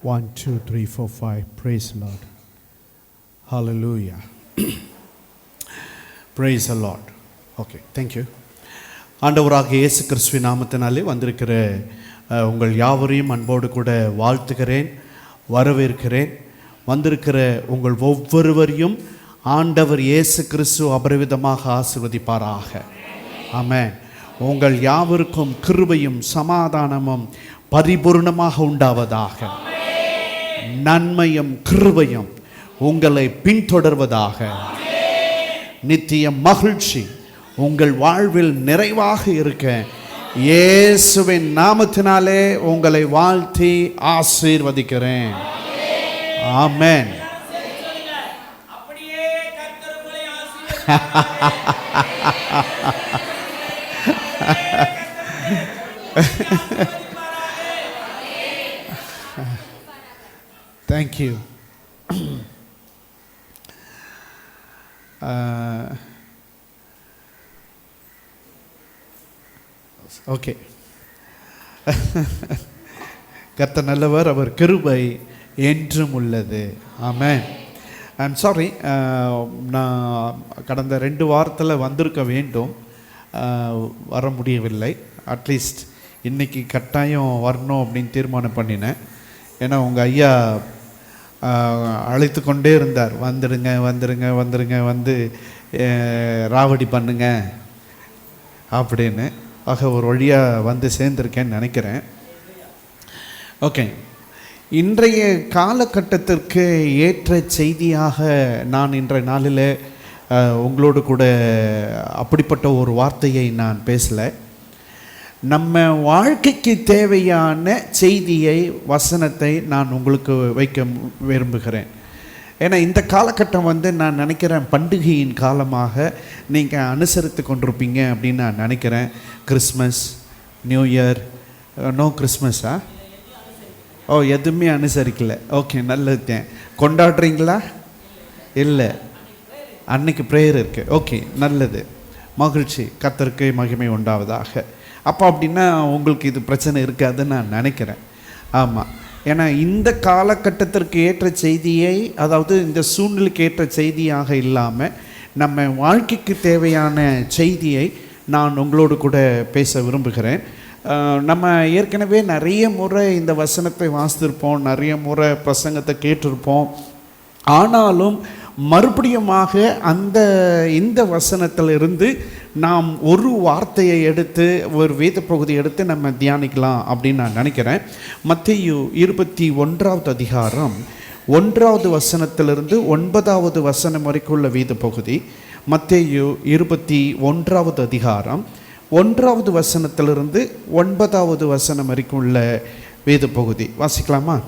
1, 2, 3, 4, 5. Praise the Lord. Hallelujah. Praise the Lord. Okay, thank you. ஆண்டவராகிய இயேசு கிறிஸ்துவின் நாமத்தினாலே வந்திருக்கிற உங்கள் யாவரையும் அன்போடு கூட வாழ்த்துகிறேன், வரவேற்கிறேன். வந்திருக்கிற உங்கள் ஒவ்வொருவரையும் ஆண்டவர் இயேசு கிறிஸ்து அபரிவிதமாக ஆசீர்வதிப்பாராக. ஆமென். உங்கள் யாவருக்கும் கிருபையும் சமாதானமும் பரிபூர்ணமாக உண்டாவதாக. நன்மையும் கிருபையும் உங்களை பின்தொடர்வதாக. நித்திய மகிழ்ச்சி உங்கள் வாழ்வில் நிறைவாக இருக்க இயேசுவின் நாமத்தினாலே உங்களை வாழ்த்தி ஆசீர்வதிக்கிறேன். ஆமென். Thank you. ஓகே. கர்த்தர் நல்லவர், அவர் கிருபை என்றும் உள்ளது. ஆமென். ஐம் சாரி, நான் கடந்த 2 வாரத்தில் வந்திருக்க வேண்டும், வர முடியவில்லை. அட்லீஸ்ட் இன்றைக்கி கட்டாயம் வரணும் அப்படின்னு தீர்மானம் பண்ணினேன். ஏன்னா உங்கள் ஐயா அழைத்து கொண்டே இருந்தார், வந்துடுங்க வந்துடுங்க வந்துடுங்க, வந்து ராவடி பண்ணுங்க அப்படின்னு. ஆக ஒரு வழியாக வந்து சேர்ந்துருக்கேன்னு நினைக்கிறேன். ஓகே, இன்றைய காலகட்டத்திற்கு ஏற்ற செய்தியாக நான் இன்றைய நாளில் உங்களோடு கூட அப்படிப்பட்ட ஒரு வார்த்தையை நான் பேசலை. நம்ம வாழ்க்கைக்கு தேவையான செய்தியை, வசனத்தை நான் உங்களுக்கு வைக்க விரும்புகிறேன். ஏன்னா இந்த காலகட்டம் நான் நினைக்கிறேன் பண்டிகையின் காலமாக நீங்கள் அனுசரித்து கொண்டிருப்பீங்க அப்படின்னு நான் நினைக்கிறேன். கிறிஸ்மஸ், நியூ இயர், நோ கிறிஸ்மஸா? ஓ, எதுவுமே அனுசரிக்கலை. ஓகே, நல்லது. கொண்டாடுறீங்களா? இல்லை, அன்னைக்கு ப்ரேயர் இருக்குது. ஓகே, நல்லது, மகிழ்ச்சி. கர்த்தருக்கு மகிமை உண்டாவதாக. அப்போ அப்படின்னா உங்களுக்கு இது பிரச்சனை இருக்காதுன்னு நான் நினைக்கிறேன். ஆமாம், ஏன்னா இந்த காலகட்டத்திற்கு ஏற்ற செய்தியை, அதாவது இந்த சூழ்நிலைக்கு ஏற்ற செய்தியாக இல்லாமல் நம்ம வாழ்க்கைக்கு தேவையான செய்தியை நான் உங்களோடு கூட பேச விரும்புகிறேன். நம்ம ஏற்கனவே நிறைய முறை இந்த வசனத்தை வாசித்திருப்போம், நிறைய முறை பிரசங்கத்தை கேட்டிருப்போம். ஆனாலும் மறுபடியுமாக இந்த வசனத்திலிருந்து நாம் ஒரு வார்த்தையை எடுத்து, ஒரு வேத பகுதியை எடுத்து நம்ம தியானிக்கலாம் அப்படின்னு நான் நினைக்கிறேன். மத்தேயு 21வது அதிகாரம் 1வது வசனத்திலிருந்து 9வது வசனம் வரைக்கும் உள்ள வேத பகுதி. மத்தேயு 21வது அதிகாரம் 1வது வசனத்திலிருந்து 9வது வசனம் வரைக்கும் உள்ள வேத பகுதி வாசிக்கலாமா?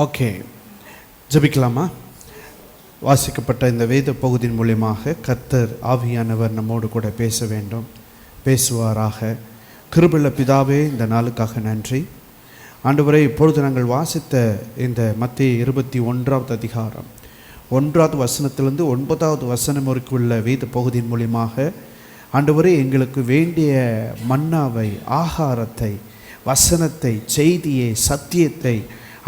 ஓகே, ஜெபிக்கலாமா? வாசிக்கப்பட்ட இந்த வேத பகுதியின் மூலியமாக கர்த்தர் ஆவியானவர் நம்மோடு கூட பேச வேண்டும், பேசுவாராக. கிருபையுள்ள பிதாவே, இந்த நாளுக்காக நன்றி. ஆண்டவரே, இப்பொழுது நாங்கள் வாசித்த இந்த மத்தேயு 21வது அதிகாரம் 1வது வசனத்திலிருந்து 9வது வசனம் வரைக்கும் உள்ள வேத பகுதியின் மூலியமாக ஆண்டவரே எங்களுக்கு வேண்டிய மன்னாவை, ஆகாரத்தை, வசனத்தை, செய்தியை, சத்தியத்தை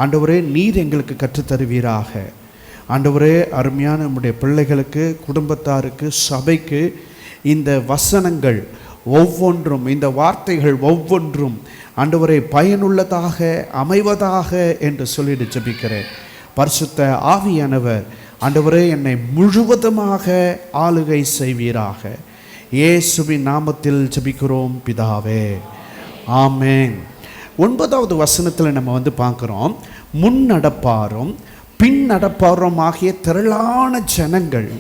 ஆண்டவரே நீர் எங்களுக்கு கற்றுத்தருவீராக. ஆண்டவரே, அருமையான நம்முடைய பிள்ளைகளுக்கு, குடும்பத்தாருக்கு, சபைக்கு இந்த வசனங்கள் ஒவ்வொன்றும், இந்த வார்த்தைகள் ஒவ்வொன்றும் ஆண்டவரே பயனுள்ளதாக அமைவதாக என்று சொல்லிட்டு ஜெபிக்கிறேன். பரிசுத்த ஆவியானவர் ஆண்டவரே என்னை முழுவதுமாக ஆளுகை செய்வீராக. இயேசுவின் நாமத்தில் ஜெபிக்கிறோம் பிதாவே, ஆமென். 9வது வசனத்தில் நம்ம பார்க்குறோம், முன்னடப்பாரும் பின் நடப்பாரும் ஆகிய திரளான ஜனங்கள்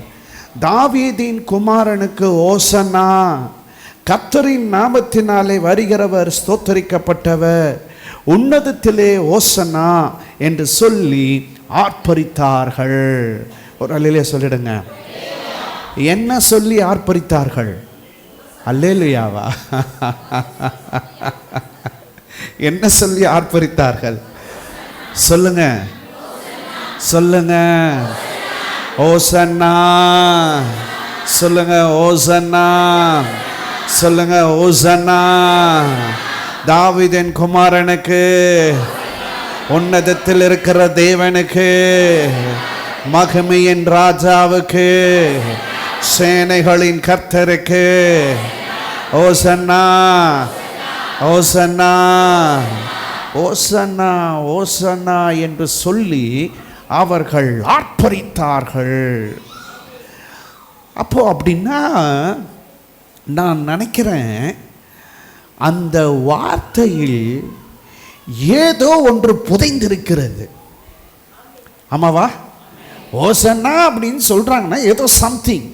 தாவீதின் குமாரனுக்கு ஓசன்னா, கர்த்தரின் நாமத்தினாலே வருகிறவர் ஸ்தோத்தரிக்கப்பட்டவர், உன்னதத்திலே ஓசன்னா என்று சொல்லி ஆர்ப்பரித்தார்கள். ஒரு அல்லேலூயா சொல்லிடுங்க. என்ன சொல்லி ஆர்ப்பரித்தார்கள்? அல்லேலூயாவா? என்ன சொல்லி ஆர்ப்பரித்தார்கள்? சொல்லுங்க, சொல்லுங்க. ஓசன்னா சொல்லுங்க, ஓசன்னா சொல்லுங்க, ஓசன்னா. தாவீதின் குமாரனுக்கு, உன்னதத்தில் இருக்கிற தேவனுக்கு, மகிமையின் ராஜாவுக்கு, சேனைகளின் கர்த்தருக்கு ஓசன்னா, ஓசன்னா, ஓசன்னா, ஓசன்னா என்று சொல்லி அவர்கள் ஆர்ப்பரித்தார்கள். அப்போ அப்படின்னா நான் நினைக்கிறேன், அந்த வார்த்தையில் ஏதோ ஒன்று புதைந்திருக்கிறது. ஆமாவா? ஓசன்னா அப்படின்னு சொல்றாங்கன்னா ஏதோ சம்திங்,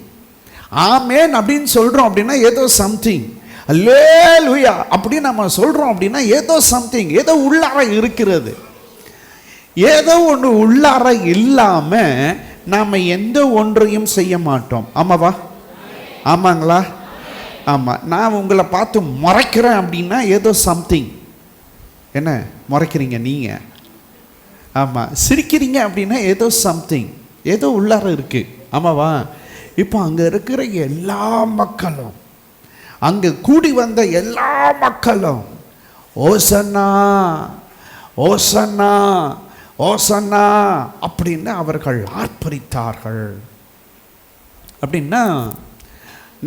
ஆமேன் அப்படின்னு சொல்றோம் அப்படின்னா ஏதோ சம்திங், அல்லேலூயா அப்படின்னு நம்ம சொல்றோம் அப்படின்னா ஏதோ சம்திங், ஏதோ உள்ளார இருக்கிறது. ஏதோ ஒன்று உள்ளார இல்லாம நாம எந்த ஒன்றையும் செய்ய மாட்டோம். ஆமாவா? ஆமாங்களா? ஆமாம். நான் உங்களை பார்த்து முறைக்கிறேன் அப்படின்னா ஏதோ சம்திங். என்ன முறைக்கிறீங்க நீங்கள்? ஆமாம். சிரிக்கிறீங்க அப்படின்னா ஏதோ சம்திங், ஏதோ உள்ளார இருக்குது. ஆமாவா? இப்போ அங்கே இருக்கிற எல்லா மக்களும், அங்கே கூடி வந்த எல்லா மக்களும் ஓசன்னா, ஓசன்னா, ஓசன்னா அப்படின்னு அவர்கள் ஆர்ப்பரித்தார்கள். அப்படின்னா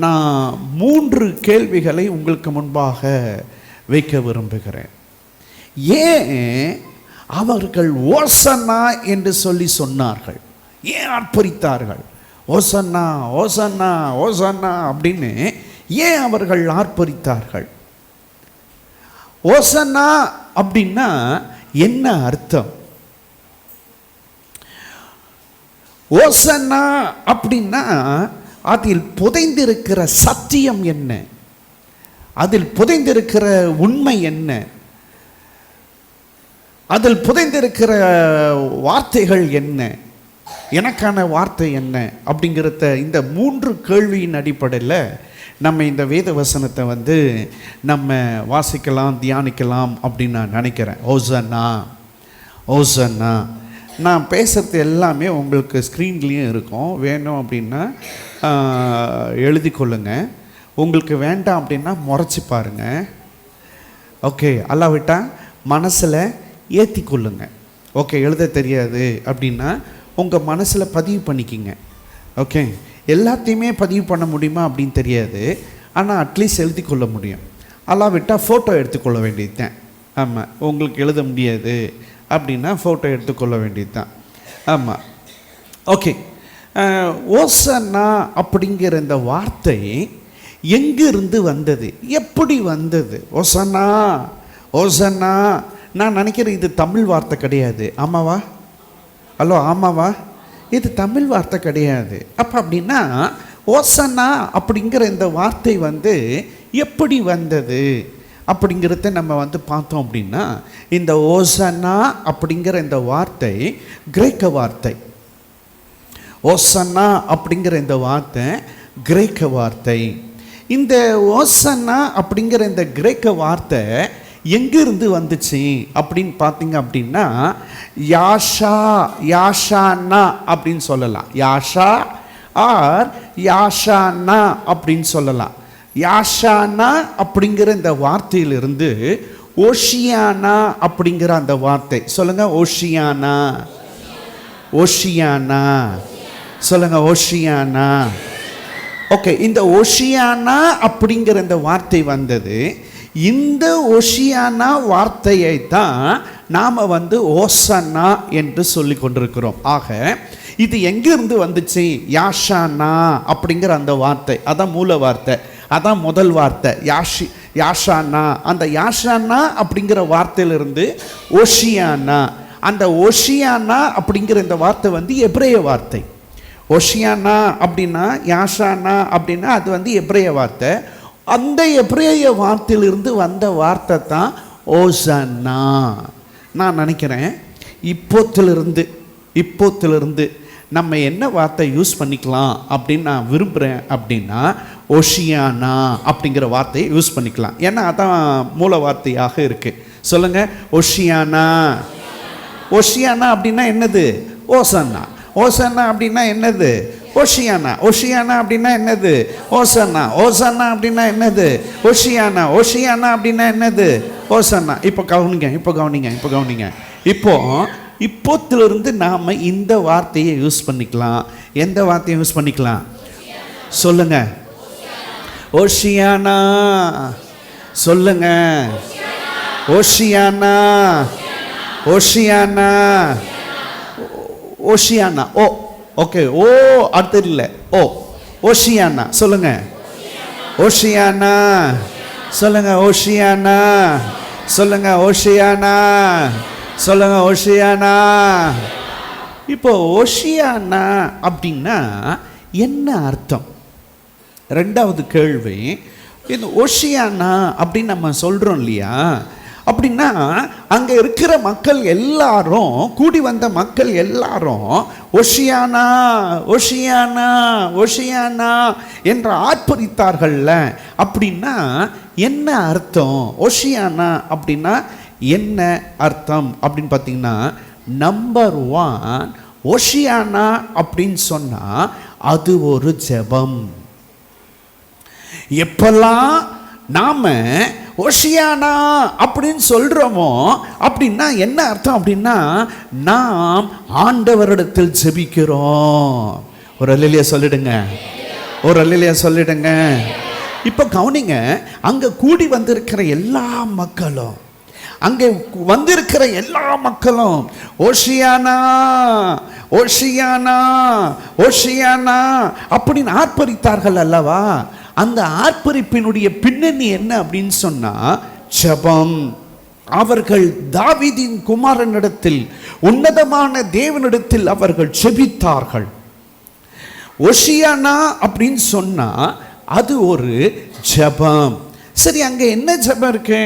நான் 3 கேள்விகளை உங்களுக்கு முன்பாக வைக்க விரும்புகிறேன். ஏன் அவர்கள் ஓசன்னா என்று சொல்லி சொன்னார்கள்? ஏன் ஆர்ப்பரித்தார்கள்? ஓசன்னா, ஓசன்னா, ஓசன்னா அப்படின்னு ஏன் அவர்கள் ஆர்ப்பரித்தார்கள்? ஓசன்னா அப்படின்னா என்ன அர்த்தம்? ஓசன்னா அப்படின்னா அதில் புதைந்திருக்கிற சத்தியம் என்ன? அதில் புதைந்திருக்கிற உண்மை என்ன? அதில் புதைந்திருக்கிற வார்த்தைகள் என்ன? எனக்கான வார்த்தை என்ன? அப்படிங்கிறத இந்த 3 கேள்வியின் அடிப்படையில் நம்ம இந்த வேத வசனத்தை நம்ம வாசிக்கலாம், தியானிக்கலாம் அப்படின்னு நான் நினைக்கிறேன். ஓசன்னா, ஓசன்னா. நான் பேசுகிறது எல்லாமே உங்களுக்கு ஸ்க்ரீன்லேயும் இருக்கும். வேணும் அப்படின்னா எழுதி கொள்ளுங்க. உங்களுக்கு வேண்டாம் அப்படின்னா முறைச்சி பாருங்கள். ஓகே, அல்லாவிட்டா மனசில் ஏற்றி கொள்ளுங்க. ஓகே, எழுத தெரியாது அப்படின்னா உங்கள் மனசில் பதிவு பண்ணிக்கிங்க. ஓகே, எல்லாத்தையுமே பதிவு பண்ண முடியுமா அப்படின்னு தெரியாது, ஆனால் அட்லீஸ்ட் எழுதி கொள்ள முடியும். அல்லாவிட்டால் ஃபோட்டோ எடுத்துக்கொள்ள வேண்டியது தான். ஆமாம், உங்களுக்கு எழுத முடியாது அப்படின்னா ஃபோட்டோ எடுத்துக்கொள்ள வேண்டியது தான். ஆமாம். ஓகே, ஓசன்னா அப்படிங்கிற இந்த வார்த்தை எங்கிருந்து வந்தது? எப்படி வந்தது? ஓசன்னா, ஓசன்னா. நான் நினைக்கிறேன் இது தமிழ் வார்த்தை கிடையாது. ஆமாவா? ஹலோ, ஆமாவா? இது தமிழ் வார்த்தை கிடையாது. அப்போ அப்படின்னா ஓசன்னா அப்படிங்கிற இந்த வார்த்தை எப்படி வந்தது அப்படிங்கிறத நம்ம பார்த்தோம் அப்படின்னா, இந்த ஓசன்னா அப்படிங்கிற இந்த வார்த்தை கிரேக்க வார்த்தை. ஓசன்னா அப்படிங்கிற இந்த வார்த்தை கிரேக்க வார்த்தை. இந்த ஓசன்னா அப்படிங்கிற இந்த கிரேக்க வார்த்தை எங்கிருந்து வந்துச்சு அப்படின்னு பார்த்தீங்க அப்படின்னா யாஷானா அப்படின்னு சொல்லலாம். யாஷா ஆர் யாஷானா அப்படின்னு சொல்லலாம். யாஷானா அப்படிங்கிற இந்த வார்த்தையிலிருந்து ஓஷியானா அப்படிங்கிற அந்த வார்த்தை. சொல்லுங்க, ஓஷியானா. ஓஷியானா சொல்லுங்க, ஓஷியானா. ஓகே, இந்த ஓஷியானா அப்படிங்கிற இந்த வார்த்தை வந்தது. இந்த ஓஷியானா வார்த்தையை தான் நாம் ஓசன்னா என்று சொல்லி கொண்டிருக்கிறோம். ஆக இது எங்கிருந்து வந்துச்சு? யாஷானா அப்படிங்கிற அந்த வார்த்தை, அதான் மூல வார்த்தை, அதான் முதல் வார்த்தை. யாஷானா, அந்த யாஷானா அப்படிங்கிற வார்த்தையிலிருந்து ஓஷியானா. அந்த ஓஷியானா அப்படிங்கிற இந்த வார்த்தை எபிரேய வார்த்தை. ஓஷியானா அப்படின்னா, யாஷானா அப்படின்னா அது எபிரேய வார்த்தை. அந்த எபிரேய வார்த்தையிலிருந்து வந்த வார்த்தை தான் ஓசன்னா. நான் நினைக்கிறேன் இப்போத்திலிருந்து நம்ம என்ன வார்த்தை யூஸ் பண்ணிக்கலாம் அப்படின்னு நான் விரும்புகிறேன் அப்படின்னா, ஓஷியானா அப்படிங்கிற வார்த்தையை யூஸ் பண்ணிக்கலாம். ஏன்னா அதான் மூல வார்த்தையாக இருக்கு. சொல்லுங்க, ஓஷியானா. ஓஷியானா அப்படின்னா என்னது? ஓசன்னா. ஓசன்னா அப்படின்னா என்னது? ஓஷியானா. ஓஷியானா அப்படின்னா என்னது? ஓசன்னா. ஓசன்னா அப்படின்னா என்னது? ஓஷியானா. ஓஷியானா அப்படின்னா என்னது? ஓசன்னா. இப்போ கவனிங்க. இப்போத்திலிருந்து நாம் இந்த வார்த்தையை யூஸ் பண்ணிக்கலாம். எந்த வார்த்தையை யூஸ் பண்ணிக்கலாம்? சொல்லுங்க, ஓஷியானா. சொல்லுங்க, ஓஷியானா. ஓஷியானா. ஓஷியானா. ஓ, ஓகே. ஓ அடுத்தது இல்லை, ஓ. ஓஷியானா. சொல்லுங்க, ஓஷியானா. சொல்லுங்க, ஓஷியானா. சொல்லுங்க, ஓஷியானா. சொல்லுங்க, ஓஷியானா. இப்போ ஓஷியானா அப்படின்னா என்ன அர்த்தம்? ரெண்டாவது கேள்வி, இந்த ஓஷியானா அப்படின்னு நம்ம சொல்றோம் இல்லையா, அப்படின்னா அங்கே இருக்கிற மக்கள் எல்லாரும், கூடி வந்த மக்கள் எல்லாரும் ஓஷியானா ஓஷியானா ஓஷியானா என்று ஆர்ப்பரித்தார்கள்ல. அப்படின்னா என்ன அர்த்தம்? ஓஷியானா அப்படின்னா என்ன அர்த்தம் அப்படின்னு பார்த்தீங்கன்னா, நம்பர் 1, ஓஷியானா அப்படின்னு சொன்னா அது ஒரு ஜெபம். எப்பெல்லாம் நாம ஓஷியானா அப்படின்னு சொல்றோமோ அப்படின்னா என்ன அர்த்தம் அப்படின்னா, நாம் ஆண்டவரிடத்தில் ஜெபிக்கிறோம். ஒரு அல்லேலூயா சொல்லிடுங்க, ஒரு அல்லேலூயா சொல்லிடுங்க. இப்போ கவனிங்க, அங்க கூடி வந்திருக்கிற எல்லா மக்களும், அங்கே வந்திருக்கிற எல்லா மக்களும் ஓஷியானா ஓஷியானா ஓஷியானா அப்படின்னு ஆர்ப்பரித்தார்கள் அல்லவா? அந்த ஆர்ப்பரிப்பினுடைய பின்னணி என்ன அப்படின்னு சொன்னா ஜெபம். அவர்கள் தாவீதின் குமாரனிடத்தில், உன்னதமான தேவனிடத்தில் அவர்கள் ஜெபித்தார்கள். ஓஷியானா அப்படின்னு சொன்னா அது ஒரு ஜெபம். சரி, அங்க என்ன ஜெபம் இருக்கு?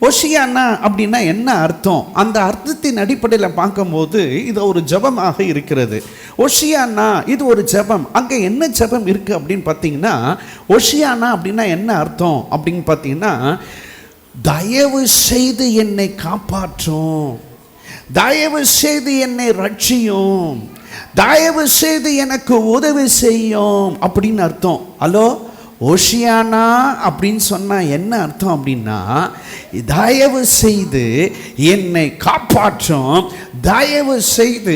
ஓஷியானா அப்படின்னா என்ன அர்த்தம்? அந்த அர்த்தத்தின் அடிப்படையில் பார்க்கும்போது இது ஒரு ஜெபமாக இருக்கிறது. ஓஷியானா இது ஒரு ஜெபம். அங்கே என்ன ஜெபம் இருக்குது அப்படின்னு பார்த்தீங்கன்னா, ஓஷியானா அப்படின்னா என்ன அர்த்தம் அப்படின்னு பார்த்தீங்கன்னா, தயவு செய்து என்னை காப்பாற்றும், தயவு செய்து என்னை ரட்சியும், தயவு செய்து எனக்கு உதவி செய்யும் அப்படின்னு அர்த்தம். ஹலோ, ஓஷியானா அப்படின்னு சொன்னா என்ன அர்த்தம் அப்படின்னா, தயவு செய்து என்னை காப்பாற்றும், தயவு செய்து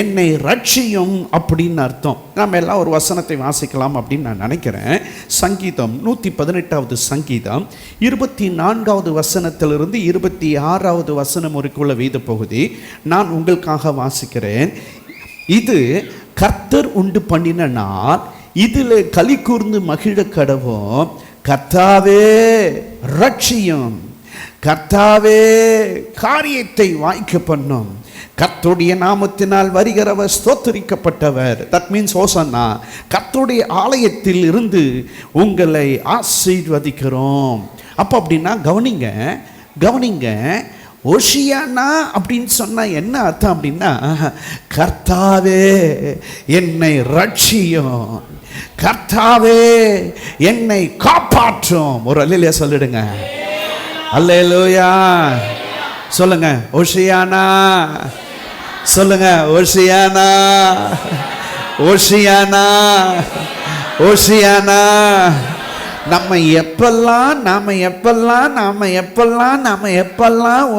என்னை ரட்சியும் அப்படின்னு அர்த்தம். நம்ம எல்லாம் ஒரு வசனத்தை வாசிக்கலாம் அப்படின்னு நான் நினைக்கிறேன். சங்கீதம் 118வது சங்கீதம் 24வது வசனத்திலிருந்து 26வது வசனம் வரைக்குள்ள வேத பகுதி நான் உங்களுக்காக வாசிக்கிறேன். இது கர்த்தர் உண்டு பண்ணின நாள், இதில் களி கூர்ந்து மகிழ கடவோம். கர்த்தாவே ரட்சியும், கர்த்தாவே காரியத்தை வாய்க்க பண்ணும், கர்த்தருடைய நாமத்தினால் வருகிறவர் ஸ்தோத்திரிக்கப்பட்டவர். தட் மீன்ஸ் ஓசன்னா. கர்த்தருடைய ஆலயத்தில் இருந்து உங்களை ஆசீர்வதிக்கிறோம். அப்போ அப்படின்னா கவனிங்க கவனிங்க, ஓஷியானா அப்படின்னு சொன்னா என்ன அர்த்தம் அப்படின்னா, கர்த்தாவே என்னை ரட்சியும், கர்த்தாவே என்னை காப்பாற்றும். ஒரு அல்லேலூயா சொல்லிடுங்க. அல்லேலூயா. சொல்லுங்க ஓஷியானா. சொல்லுங்க ஓஷியானா, ஓஷியானா, ஓஷியானா. நம்ம எப்பெல்லாம்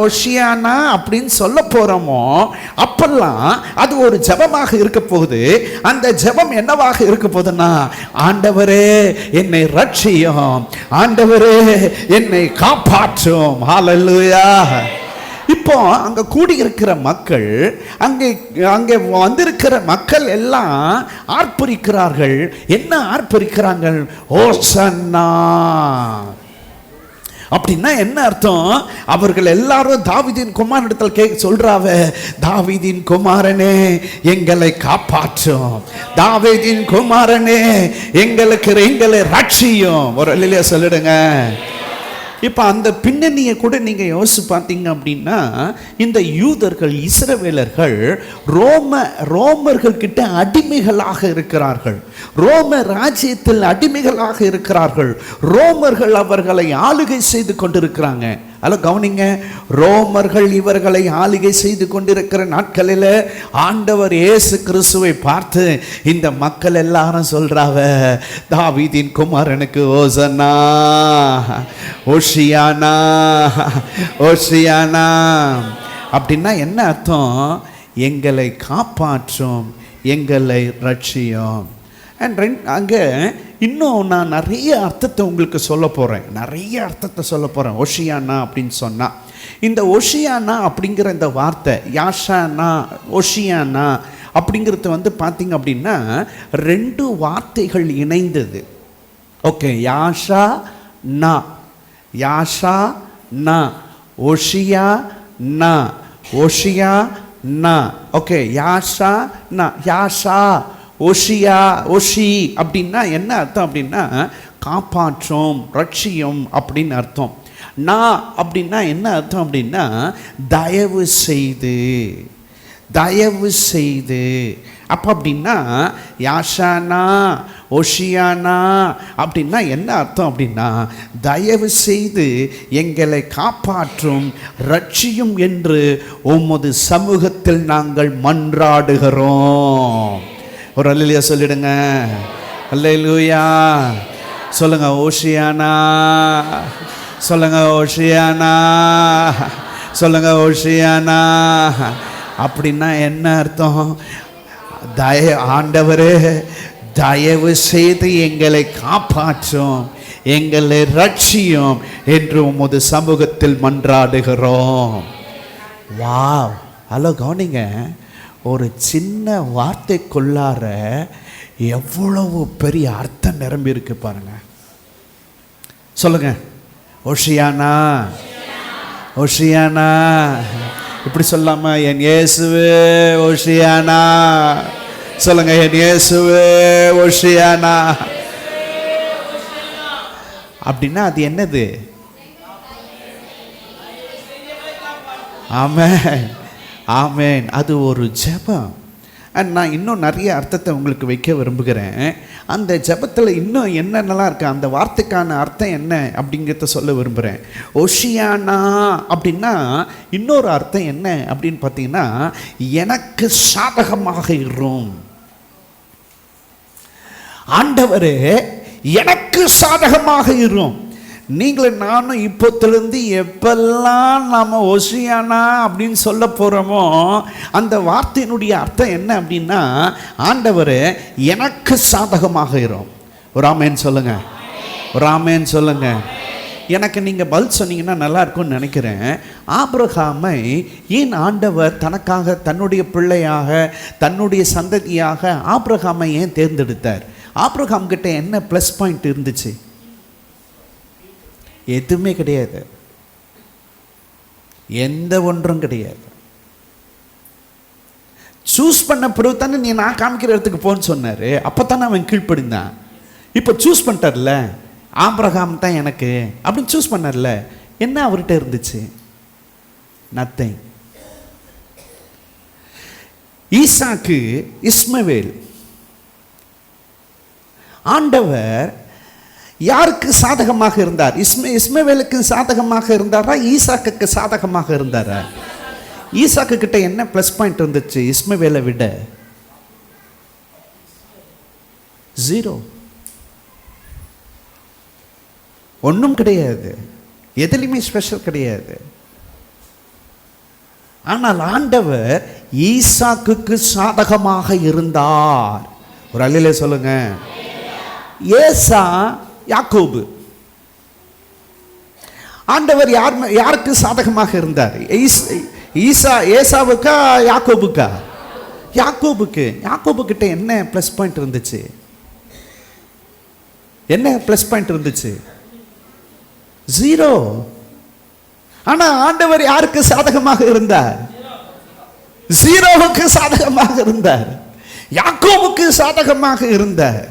ஓஷியானா அப்படின்னு சொல்ல போறோமோ அப்பெல்லாம் அது ஒரு ஜெபமாக இருக்க போகுது. அந்த ஜெபம் என்னவாக இருக்க போகுதுன்னா, ஆண்டவரே என்னை ரட்சியும், ஆண்டவரே என்னை காப்பாற்றும். ஹல்லேலூயா. இப்போ அங்க கூடியிருக்கிற மக்கள், அங்கே வந்திருக்கிற மக்கள் எல்லாம் ஆர்ப்பரிக்கிறார்கள். என்ன ஆர்ப்பரிக்கிறார்கள்? ஓசன்னா. அப்படின்னா என்ன அர்த்தம்? அவர்கள் எல்லாரும் தாவீதின் குமாரனிடத்தில் சொல்றாவ, தாவீதின் குமாரனே எங்களை காப்பாற்றும், தாவீதின் குமாரனே எங்களை ரட்சியும். ஒரு அல்லேலூயா சொல்லிடுங்க. இப்போ அந்த பின்னணியை கூட நீங்கள் யோசிச்சு பார்த்தீங்க அப்படின்னா, இந்த யூதர்கள், இஸ்ரவேலர்கள் ரோமர்கள் கிட்ட அடிமைகளாக இருக்கிறார்கள். ரோம ராஜ்யத்தில் அடிமைகளாக இருக்கிறார்கள். ரோமர்கள் அவர்களை ஆளுகை செய்து கொண்டிருக்கிறாங்க. அதில் கவனிங்க, ரோமர்கள் இவர்களை ஆளுகை செய்து கொண்டிருக்கிற நாட்களில் ஆண்டவர் இயேசு கிறிஸ்துவை பார்த்து இந்த மக்கள் எல்லாரும் சொல்றாவ, தாவீதின் குமாரனுக்கு ஓசன்னா, ஓஷியானா, ஓஷியானா. அப்படின்னா என்ன அர்த்தம்? எங்களை காப்பாற்றும், எங்களை ரட்சியும். அங்கே இன்னும் நான் நிறைய அர்த்தத்தை உங்களுக்கு சொல்ல போகிறேன். ஓஷியானா அப்படின்னு சொன்னால், இந்த ஓஷியானா அப்படிங்கிற இந்த வார்த்தை யாஷானா, ஓஷியானா அப்படிங்கிறது வந்து பார்த்தீங்க அப்படின்னா 2 வார்த்தைகள் இணைந்தது. ஓகே, யாஷா நா, யாஷா நா, ஓஷியா நா, ஓஷியா நா. ஓகே, யாஷா நா, யாஷா, ஓஷியா, ஓஷி அப்படின்னா என்ன அர்த்தம் அப்படின்னா காப்பாற்றும், ரட்சியும் அப்படின்னு அர்த்தம். நான் அப்படின்னா என்ன அர்த்தம் அப்படின்னா தயவு செய்து, தயவு செய்து. அப்போ அப்படின்னா யாஷானா, ஓஷியானா அப்படின்னா என்ன அர்த்தம் அப்படின்னா தயவு செய்து எங்களை காப்பாற்றும், ரட்சியும் என்று உமது சமூகத்தில் நாங்கள் மன்றாடுகிறோம். ஒரு அல்லேலூயா சொல்லிடுங்க. அல்லேலூயா. சொல்லுங்க ஓஷியானா, சொல்லுங்க ஓஷியானா, சொல்லுங்க ஓஷியானா. அப்படின்னா என்ன அர்த்தம்? ஆண்டவரே தயவு செய்து எங்களை காப்பாற்றும், எங்களை ரட்சியும் என்று உமது சமூகத்தில் மன்றாடுகிறோம். வாவ். ஹலோ கவனிங்க, ஒரு சின்ன வார்த்தைக்குள்ளார எவ்வளவு பெரிய அர்த்தம் நிரம்பி இருக்கு பாருங்க. சொல்லுங்க ஓஷியானா, ஓஷியானா. இப்படி சொல்லாம என் இயேசுவே ஓஷியானா. சொல்லுங்க என் இயேசுவே ஓஷியானா. அப்படின்னா அது என்னது? ஆமென், ஆமென். அது ஒரு ஜெபம். நான் இன்னும் நிறைய அர்த்தத்தை உங்களுக்கு வைக்க விரும்புகிறேன். அந்த ஜெபத்தில் இன்னும் என்னென்னலாம் இருக்குது, அந்த வார்த்தைக்கான அர்த்தம் என்ன அப்படிங்கிறத சொல்ல விரும்புகிறேன். ஓஷியானா அப்படின்னா இன்னொரு அர்த்தம் என்ன அப்படின்னு பார்த்தீங்கன்னா எனக்கு சாதகமாக இரும். ஆண்டவரே எனக்கு சாதகமாக இரும். நீங்களும் நானும் இப்போத்திலிருந்து எப்பெல்லாம் நாம் ஓஷியானா அப்படின்னு சொல்ல போகிறோமோ அந்த வார்த்தையினுடைய அர்த்தம் என்ன அப்படின்னா ஆண்டவரே எனக்கு சாதகமாக இரும். ஒரு ஆமேன் சொல்லுங்க, ஒரு ஆமேன் சொல்லுங்க. எனக்கு நீங்கள் பதில் சொன்னீங்கன்னா நல்லா இருக்கும்னு நினைக்கிறேன். ஆபிரகாமை ஏன் ஆண்டவர் தனக்காக, தன்னுடைய பிள்ளையாக, தன்னுடைய சந்ததியாக ஆபிரகாமை ஏன் தேர்ந்தெடுத்தார்? ஆபிரகாம் கிட்ட என்ன ப்ளஸ் பாயிண்ட் இருந்துச்சு? எதுவுமே கிடையாது, எந்த ஒன்றும் கிடையாது. சூஸ் பண்ண பிறகு தானே நீ நான் காமிக்கிற இடத்துக்கு போன்னு சொன்னார். அப்போ தானே அவன் கீழ்ப்படிந்தான். இப்போ சூஸ் பண்ணிட்டார்ல, ஆபிரகாம் தான் எனக்கு அப்படின்னு சூஸ் பண்ணார்ல, என்ன அவர்கிட்ட இருந்துச்சு? நத்திங். ஈசாக்கு, இஸ்மவேல். ஆண்டவர் யாருக்கு சாதகமாக இருந்தார்? இஸ்மவேலுக்கு சாதகமாக இருந்தாரா, ஈசாக்குக்கு சாதகமாக இருந்தாரா? ஈசாக்கு கிட்ட என்ன ப்ளஸ் பாயிண்ட் இருந்துச்சு இஸ்மவேலை விட? 0. ஒன்றும் கிடையாது, எதுலையுமே ஸ்பெஷல் கிடையாது. ஆனால் ஆண்டவர் ஈசாக்குக்கு சாதகமாக இருந்தார். ஒரு அல்லேலூயா சொல்லுங்க. ஏசா யாக்கோபு. ஆண்டவர் யாருக்கு சாதகமாக இருந்தார்? ஏசாவுக்கா யாக்கோபுக்கா? யாக்கோபுக்கு. யாக்கோபு கிட்ட என்ன ப்ளஸ் பாயிண்ட் இருந்துச்சு? என்ன ப்ளஸ் பாயிண்ட் இருந்துச்சு? 0. ஆனா ஆண்டவர் யாருக்கு சாதகமாக இருந்தார்? 0வுக்கு சாதகமாக இருந்தார், யாக்கோபுக்கு சாதகமாக இருந்தார்.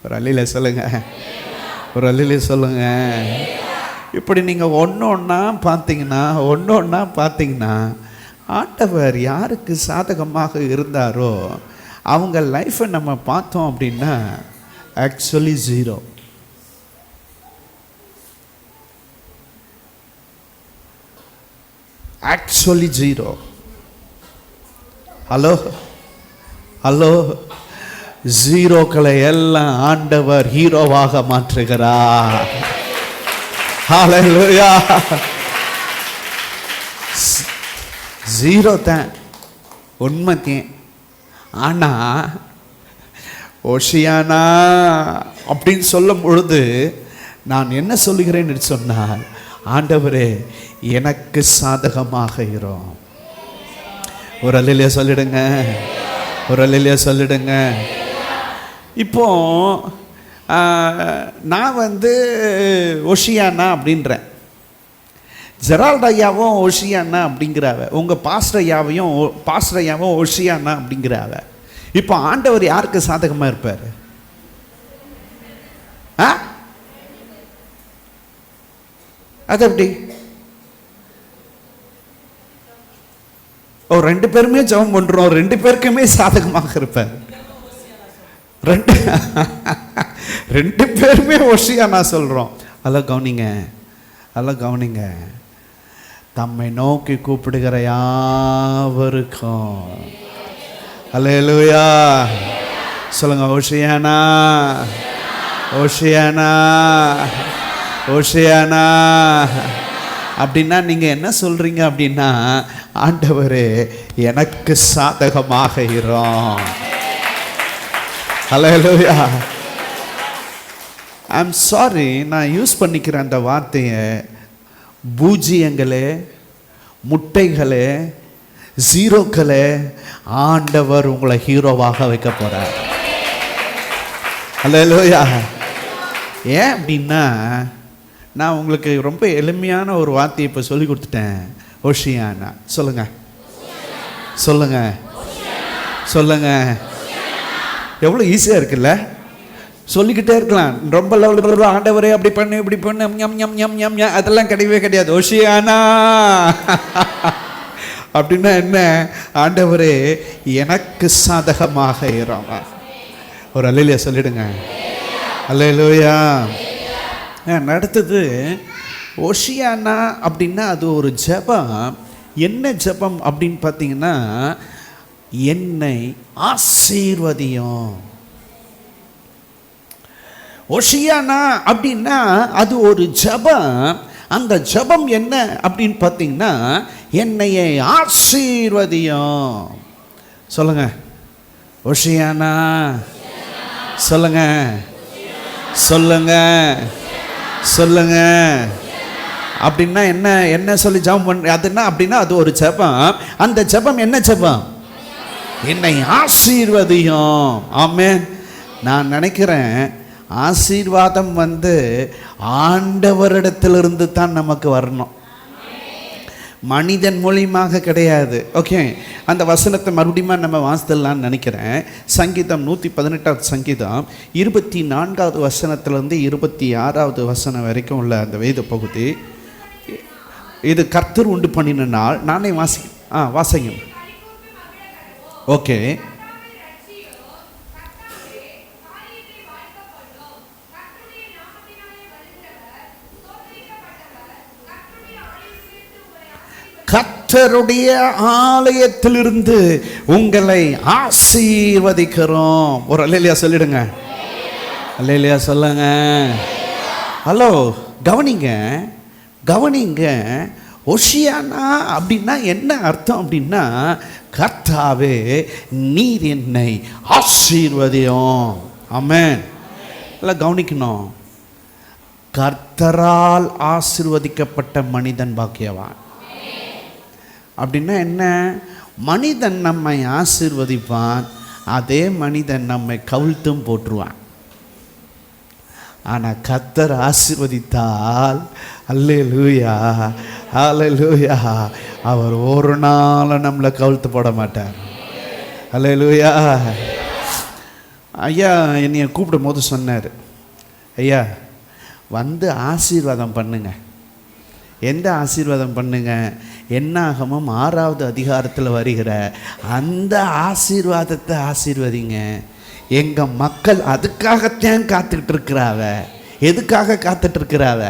ஒரு அல்லேலூயா சொல்லுங்க. ஒரு அல்லேலூயா சொல்லுங்க. இப்படி நீங்க ஒன்னொன்னா பார்த்தீங்கன்னா ஆண்டவர் யாருக்கு சாதகமாக இருந்தாரோ அவங்க லைஃப்பை நம்ம பார்த்தோம் அப்படின்னா ஆக்சுவலி 0. ஆக்சுவலி 0. ஹலோ ஹலோ, 0க்களை எல்லாம் ஆண்டவர் ஹீரோவாக மாற்றுகிறார். ஹல்லேலூயா. 0 தான் உண்மைக்கேன். ஆனா ஓஷியானா அப்படின்னு சொல்லும் பொழுது நான் என்ன சொல்லுகிறேன்னு சொன்னால், ஆண்டவரே எனக்கு சாதகமாக இரும். ஒரு அல்லேலூயா சொல்லிடுங்க. ஒரு அல்லேலூயா சொல்லிடுங்க. இப்போ நான் ஓஷியானா அப்படின்றேன், ஜெரால்ட் ஐயாவும் ஓஷியானா அப்படிங்கிறாவ, உங்கள் பாஸ்டர் ஐயாவும் ஓஷியானா அப்படிங்கிறாவ. இப்போ ஆண்டவர் யாருக்கு சாதகமாக இருப்பார்? அது எப்படி? 2 பேருமே ஜெபம் பண்றோம், 2 பேருக்குமே சாதகமாக இருப்பார். 2 பேருமே ஓஷியானா சொல்றோம். அதெல்லாம் கவனிங்க. தம்மை நோக்கி கூப்பிடுகிற யாவருக்கும் அல்லேலூயா சொல்லுங்க. ஓஷியானா ஓஷியானா ஓஷியானா அப்படின்னா நீங்க என்ன சொல்றீங்க அப்படின்னா, ஆண்டவரே எனக்கு சாதகமாக இரும். ஹல்லேலூயா. ஐம் சாரி, நான் யூஸ் பண்ணிக்கிற அந்த வார்த்தையை, பூஜ்ஜியங்களே, முட்டைகளே, 0க்களே, ஆண்டவர் உங்களை ஹீரோவாக வைக்க போறார். ஹல்லேலூயா. ஏன் அப்படின்னா, நான் உங்களுக்கு ரொம்ப எளிமையான ஒரு வார்த்தையை இப்போ சொல்லி கொடுத்துட்டேன். ஓஷியானா சொல்லுங்க. எவ்வளோ ஈஸியாக இருக்குல்ல, சொல்லிக்கிட்டே இருக்கலாம். ரொம்ப லெவலில் ஆண்டவரே அப்படி பண்ணு இப்படி பண்ணு ஞம் ஞம் ஞம் ஞம் ஞம் அதெல்லாம் கிடையவே கிடையாது. ஓஷியானா அப்படின்னா என்ன? ஆண்டவரே எனக்கு சாதகமாக இரும். ஒரு அல்லேலூயா சொல்லிடுங்க. அல்லேலூயா. அடுத்தது ஓஷியானா அப்படின்னா அது ஒரு ஜெபம். என்ன ஜெபம் அப்படின்னு பார்த்தீங்கன்னா, என்னை ஆசீர்வதியும். ஓஷியானா அப்படின்னா அது ஒரு ஜெபம். அந்த ஜெபம் என்ன அப்படின்னு பார்த்தீங்கன்னா, என்னையை ஆசீர்வதியும். சொல்லுங்க. ஓஷியானா சொல்லுங்க. அப்படின்னா என்ன சொல்லி ஜெபம் பண்ற? அதுன்னா அப்படின்னா அது ஒரு ஜெபம். அந்த ஜெபம் என்ன ஜெபம்? என்னை ஆசீர்வதியும். ஆமென். நான் நினைக்கிறேன் ஆசீர்வாதம் ஆண்டவரிடத்திலிருந்து தான் நமக்கு வரணும், மனிதன் மூலியமாக கிடையாது. ஓகே, அந்த வசனத்தை மறுபடியும் நம்ம வாசித்தலான்னு நினைக்கிறேன். சங்கீதம் 118 சங்கீதம் 24வது வசனத்திலிருந்து 26வது வசனம் வரைக்கும் உள்ள அந்த வேத பகுதி. இது கர்த்தர் உண்டு பண்ணின நாள். நானே வாசிங்க. ஓகே. கர்த்தருடைய ஆலயத்திலிருந்து உங்களை ஆசீர்வதிக்கிறோம். ஒரு அல்லேலூயா சொல்லிடுங்க. அல்லேலூயா சொல்லுங்க. ஹலோ, கவனிங்க கவனிங்க. ஓஷியானா அப்படின்னா என்ன அர்த்தம் அப்படின்னா, கர்த்தாவே நீர் என்னை ஆசீர்வதியும். ஆமென். எல்லாம் கவனிக்கணும். கர்த்தரால் ஆசீர்வதிக்கப்பட்ட மனிதன் பாக்கியவான். அப்படின்னா என்ன? மனிதன் நம்மை ஆசீர்வதிப்பான், அதே மனிதன் நம்மை கவிழ்த்தும் போட்டுருவான். ஆனால் கர்த்தர் ஆசீர்வதித்தால் அல்லேலூயா அல்லேலூயா, அவர் ஒரு நாள் நம்மளை கவிழ்த்து போட மாட்டார். அல்லேலூயா. ஐயா என்னைய கூப்பிடும் போது சொன்னார், ஐயா வந்து ஆசீர்வாதம் பண்ணுங்க. எந்த ஆசீர்வாதம் பண்ணுங்க? என்னாகமம் 6வது அதிகாரத்தில் வருகிற அந்த ஆசீர்வாதத்தை ஆசீர்வதிங்க. எங்கள் மக்கள் அதுக்காகத்தான் காத்துக்கிட்டு இருக்கிறாவ. எதுக்காக காத்துட்டு இருக்கிறாவ?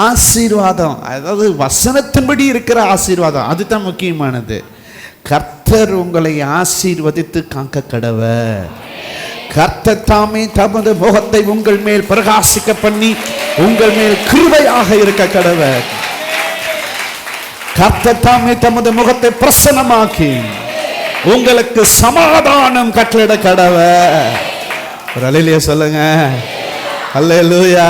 ஆசீர்வாதம். அதாவது வசனத்தின்படி இருக்கிற ஆசீர்வாதம், அதுதான் முக்கியமானது. கர்த்தர் உங்களை ஆசீர்வதித்து காக்க கடவர். கர்த்தர் தாமே தமது முகத்தை உங்கள் மேல் பிரகாசிக்க பண்ணி உங்கள் மேல் கிருபையாக இருக்க கடவர். கர்த்தர் தாமே தமது முகத்தை பிரசன்னமாக்கி உங்களுக்கு சமாதானம் கட்டளையிட கடவர். ஒரு அல்லேலூயா சொல்லுங்க. அல்லேலூயா.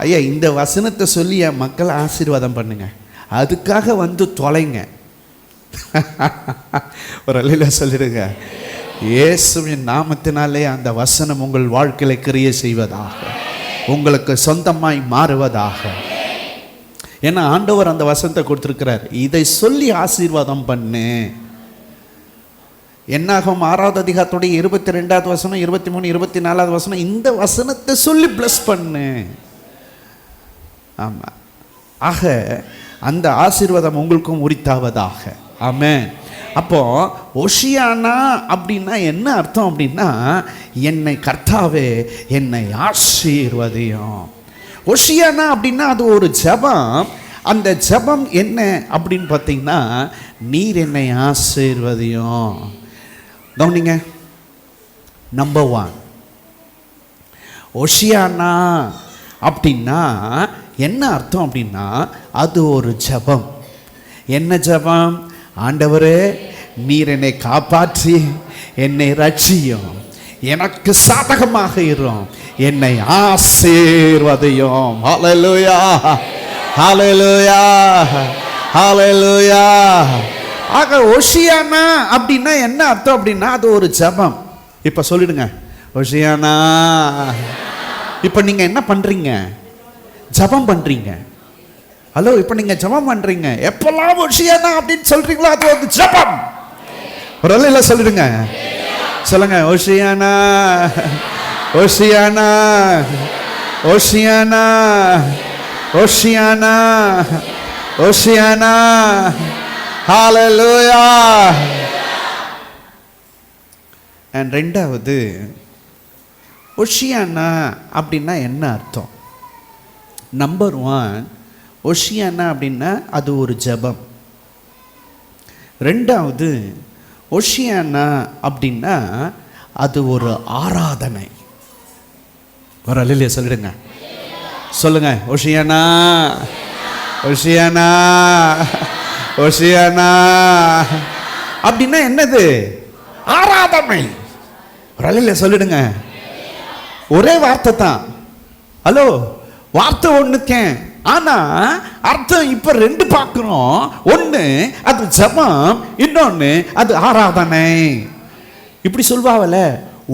ஐயா இந்த வசனத்தை சொல்லி என் மக்களை ஆசீர்வாதம் பண்ணுங்க, அதுக்காக வந்து தொலைங்க. ஒரு அல்லேலூயா சொல்லிடுங்க. இயேசுவின் நாமத்தினாலே அந்த வசனம் உங்கள் வாழ்க்கையில கிரியை செய்வதாக, உங்களுக்கு சொந்தமாய் மாறுவதாக. ஏன்னா ஆண்டவர் அந்த வசனத்தை கொடுத்திருக்கிறார். இதை சொல்லி ஆசீர்வாதம் பண்ணு. என்னாகும் 6வது அதிகாரத்துடைய 22வது வசனம், 23, 24வது வசனம், இந்த வசனத்தை சொல்லி பிளஸ் பண்ணு. ஆமா, ஆக அந்த ஆசீர்வாதம் உங்களுக்கும் உரித்தாவதாக. ஆமென். அப்போ ஓஷியானா அப்படின்னா என்ன அர்த்தம் அப்படின்னா, என்னை கர்த்தாவே என்னை ஆசீர்வதியும். ஓஷியானா அப்படின்னா அது ஒரு ஜெபம். அந்த ஜெபம் என்ன அப்படின்னு பார்த்தீங்கன்னா, நீர் என்னை ஆசீர்வதியும். கவனிங்க. நம்பர் 1, ஓஷியானா அப்படின்னா என்ன அர்த்தம் அப்படின்னா, அது ஒரு ஜெபம். என்ன ஜெபம்? ஆண்டவரே நீர் என்னை காப்பாற்றி என்னை ரட்சியும், எனக்கு சாதகமாக இரும், என்னை ஆசீர்வதியும். ஹல்லேலூயா ஹல்லேலூயா ஹல்லேலூயா. ஆக ஓஷியானா அப்படின்னா என்ன அர்த்தம் அப்படின்னா, அது ஒரு ஜெபம். இப்ப சொல்லிடுங்க, ஓஷியானா. இப்ப நீங்க என்ன பண்றீங்க? ஜெபம் பண்றீங்க. ஹலோ, இப்ப நீங்க ஜெபம் பண்றீங்க. எப்பெல்லாம் ஓஷியானா அப்படின்னு சொல்றீங்களோ அது ஒரு ஜெபம். ஒரு அல்லேலூயா சொல்லிடுங்க. சொல்லுங்க, Oceania Oceania Oceania Oceania Oceania. Hallelujah. And ரெண்டாவது, ஓஷியானா அப்படின்னா என்ன அர்த்தம்? நம்பர் 1, ஓஷியானா அப்படின்னா அது ஒரு ஜெபம். ரெண்டாவது, ஓஷியானா அப்படின்னா அது ஒரு ஆராதனை. ஒரு அல்லேலூயா சொல்லிடுங்க. சொல்லுங்க, ஓஷியானா ஓஷியானா ஓஷியானா அப்படின்னா என்னது? ஆராதனை. ஒரு அல்லேலூயா சொல்லிடுங்க. ஒரே வார்த்தை தான். ஹலோ, வார்த்தை ஒண்ணுக்கேன், ஆனா அர்த்தம் இப்ப 2 பார்க்கிறோம். ஒண்ணு அது ஜெபம், இன்னொன்னு அது ஆராதனை. இப்படி சொல்வாவல,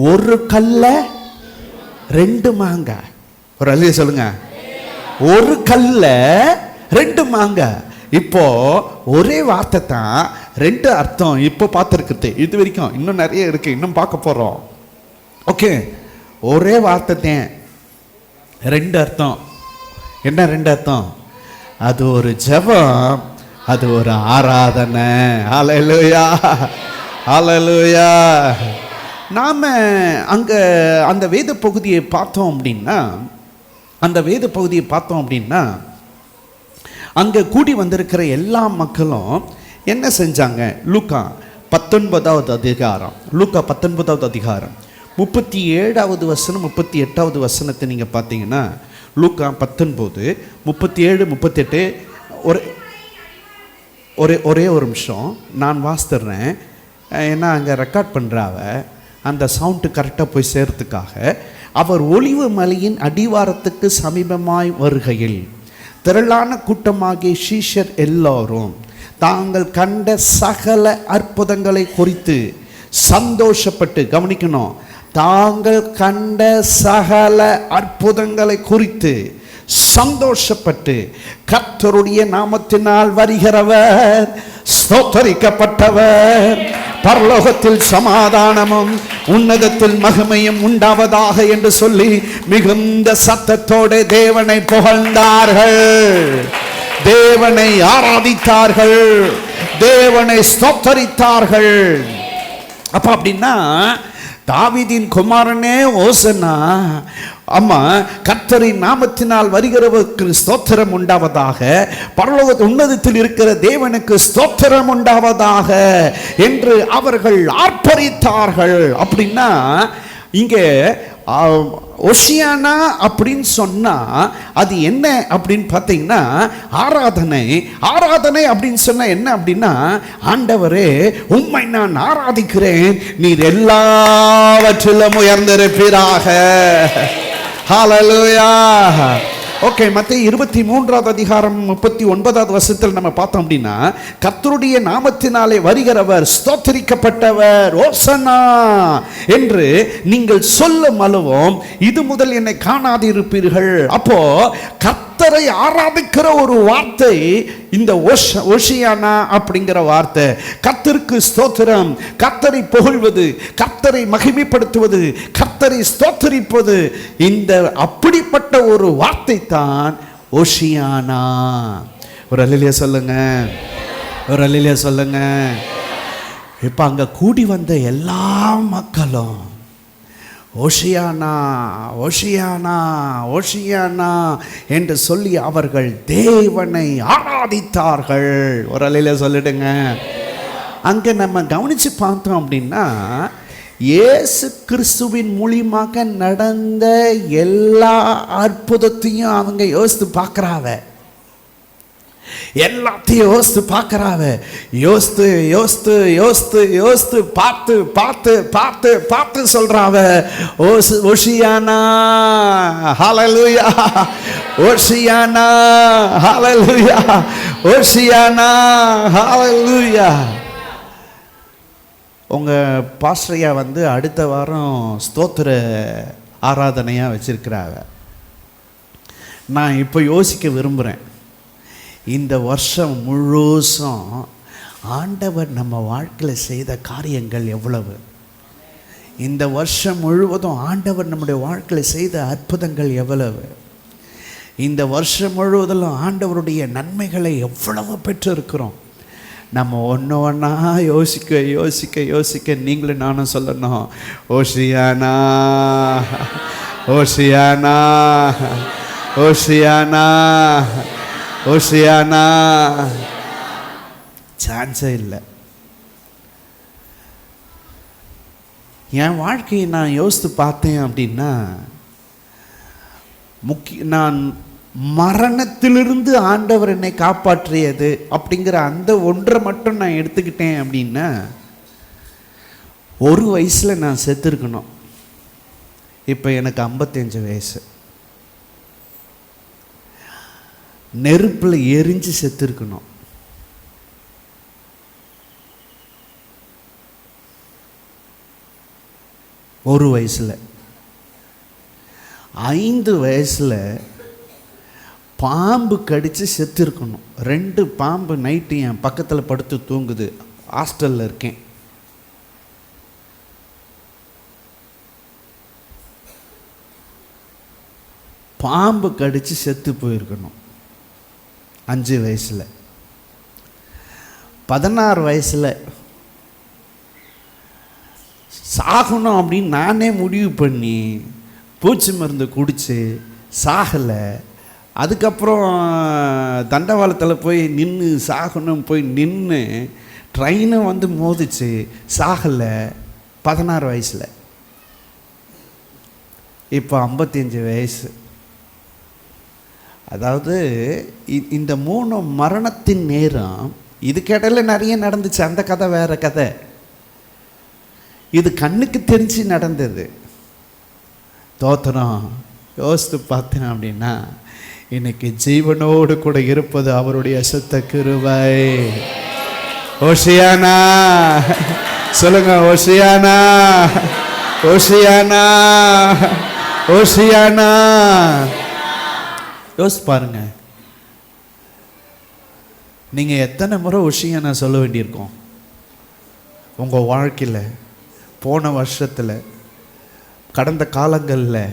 ஒரு கல்ல 2 மாங்காய். ஒரு அல்லேலூயா சொல்லுங்க. ஒரு கல்ல 2 மாங்காய். இப்போ ஒரே வார்த்தை தான், 2 அர்த்தம் இப்போ பார்த்துருக்குது. இது வரைக்கும் இன்னும் நிறைய இருக்கு, இன்னும் பார்க்க போறோம். ஓகே, ஒரே வார்த்தை தான், 2 அர்த்தம். என்ன 2 அர்த்தம்? அது ஒரு ஜெபம், அது ஒரு ஆராதனை. ஹல்லேலூயா ஹல்லேலூயா. நாம அங்க அந்த வேத பகுதியை பார்த்தோம் அப்படின்னா, அங்கே கூடி வந்திருக்கிற எல்லா மக்களும் என்ன செஞ்சாங்க? லூக்கா 19வது அதிகாரம், லூக்கா 19வது அதிகாரம் 37வது வசனம் 38வது வசனத்தை நீங்கள் பார்த்தீங்கன்னா, லூக்கா 19 37 38 ஒரே ஒரு நிமிஷம் நான் வாசித்துறேன். ஏன்னா அங்கே ரெக்கார்ட் பண்ணுறாவ அந்த சவுண்டு கரெக்டாக போய் சேர்த்துக்காக. அவர் ஒலிவு மலையின் அடிவாரத்துக்கு சமீபமாய் வருகையில் திரளான கூட்டமாகிய சீஷர் எல்லாரும் தாங்கள் கண்ட சகல அற்புதங்களை குறித்து சந்தோஷப்பட்டு, கவனிக்கணும், தாங்கள் கண்ட சகல அற்புதங்களை குறித்து சந்தோஷப்பட்டு, கர்த்தருடைய நாமத்தினால் வருகிறவர் ஸ்தோத்தரிக்கப்பட்டவர், பரலோகத்தில் சமாதானமும் உன்னதத்தில் மகிமையும் உண்டாவதாக என்று சொல்லி மிகுந்த சத்தத்தோடு தேவனை புகழ்ந்தார்கள், தேவனை ஆராதித்தார்கள், தேவனை ஸ்தோத்தரித்தார்கள். அப்ப அப்படின்னா தாவீதின் குமாரனே ஓசன்னா, அம்மா கர்த்தரின் நாமத்தினால் வருகிறவருக்கு ஸ்தோத்திரம் உண்டாவதாக, பரலோக உன்னதத்தில் இருக்கிற தேவனுக்கு ஸ்தோத்திரம் உண்டாவதாக என்று அவர்கள் ஆர்ப்பரித்தார்கள். அப்படின்னா இங்கே ஓசியானா அப்படின்னு சொன்னா அது என்ன அப்படின்னு பார்த்தீங்கன்னா ஆராதனை. ஆராதனை அப்படின்னு சொன்னா என்ன அப்படின்னா, ஆண்டவரே உம்மை நான் ஆராதிக்கிறேன், நீர் எல்லாவற்றிலும் உயர்ந்திருப்பீராக. ஹல்லேலூயா. ஓகே, மத்தேயு 23வது அதிகாரம் 39வது வசனத்தில் நம்ம பார்த்தோம் அப்படின்னா, கர்த்தருடைய நாமத்தினாலே வருகிறவர் ஸ்தோத்திரிக்கப்பட்டவர் ஓசன்னா என்று நீங்கள் சொல்லும் அளவும் இது முதல் என்னை காணாதிருப்பீர்கள். அப்போ கர்த்தரை ஆராதிக்கிற ஒரு வார்த்தை இந்த ஓஷியானா அப்படிங்கிற வார்த்தை. கர்த்தருக்கு ஸ்தோத்திரம், கர்த்தரை புகழ்வது, கர்த்தரை மகிமைப்படுத்துவது, கர்த்தரை ஸ்தோத்திரிப்பது, இந்த அப்படிப்பட்ட ஒரு வார்த்தை தான் ஓஷியானா. ஒரு அல்லேலூயா சொல்லுங்க, ஒரு அல்லேலூயா சொல்லுங்க. இப்ப அங்க கூடி வந்த எல்லா மக்களும் ஓஷியானா ஓஷியானா ஓஷியானா என்று சொல்லி அவர்கள் தேவனை ஆராதித்தார்கள். ஒரு அல்லேலூயா சொல்லிடுங்க. அங்க நம்ம கவனிச்சு பார்த்தோம் அப்படின்னா, இயேசு கிறிஸ்துவின் மூலியமாக நடந்த எல்லா அற்புதத்தையும் அவங்க யோசித்து பார்க்கறாவ, எல்லாத்தையும் யோசித்து பார்க்கறாவ. யோசித்து யோசித்து யோசித்து யோசித்து பார்த்து பார்த்து பார்த்து பார்த்து சொல்றாவ, ஓஷியானா ஹல்லேலூயா, ஓஷியானா ஹல்லேலூயா, ஓஷியானா ஹல்லேலூயா. உங்கள் பாஸ்டரையா அடுத்த வாரம் ஸ்தோத்திர ஆராதனையாக வச்சிருக்கிறாங்க. நான் இப்போ யோசிக்க விரும்புகிறேன், இந்த வருஷம் முழுசும் ஆண்டவர் நம்ம வாழ்க்கையில் செய்த காரியங்கள் எவ்வளவு, இந்த வருஷம் முழுவதும் ஆண்டவர் நம்முடைய வாழ்க்கையில் செய்த அற்புதங்கள் எவ்வளவு, இந்த வருஷம் முழுவதும் ஆண்டவருடைய நன்மைகளை எவ்வளவு பெற்றிருக்கிறோம். நம்ம ஒன்று ஒன்றா யோசிக்க யோசிக்க யோசிக்க நீங்களும் நானும் சொல்லணும், ஓஷியானா ஓஷியானா ஓஷியானா ஓஷியானா. சான்ஸே இல்லை. என் வாழ்க்கையை நான் யோசித்து பார்த்தேன் அப்படின்னா, நான் மரணத்திலிருந்து ஆண்டவர் என்னை காப்பாற்றியது அப்படிங்கிற அந்த ஒன்றை மட்டும் நான் எடுத்துக்கிட்டேன் அப்படின்னா, ஒரு வயசில் நான் செத்துருக்கணும். இப்போ எனக்கு 55 வயசு. நெருப்பில் எரிஞ்சு செத்துருக்கணும். ஒரு வயசில். 5 வயசில் பாம்பு கடித்து செத்துருக்கணும். 2 பாம்பு நைட்டு என் பக்கத்தில் படுத்து தூங்குது. ஹாஸ்டலில் இருக்கேன். பாம்பு கடித்து செத்து போயிருக்கணும் 5 வயசில். 16 வயசில் சாகணும் அப்படின்னு நானே முடிவு பண்ணி பூச்சி மருந்து குடித்து சாகலை. அதுக்கப்புறம் தண்டவாளத்தில் போய் நின்று சாகணும், போய் நின்று ட்ரெயினை வந்து மோதிச்சு சாகலை 16 வயசில். இப்போ 55 வயசு. அதாவது இந்த 3 மரணத்தின் நேரம் இதுக்கிடையில் நிறைய நடந்துச்சு. அந்த கதை வேற கதை. இது கண்ணுக்கு தெரிஞ்சு நடந்தது. தோத்திரம். யோசித்து பார்த்தேன் அப்படின்னா இன்னைக்கு ஜீவனோடு கூட இருப்பது அவருடைய சுத்த கிருபை. ஓசியானா சொல்லுங்க, ஓசியானா, ஓசியானா, ஓசியானா. யோசிச்சு பாருங்க, நீங்க எத்தனை முறை ஓசியானா சொல்ல வேண்டியிருக்கோம் உங்க வாழ்க்கையில், போன வருஷத்தில், கடந்த காலங்களில்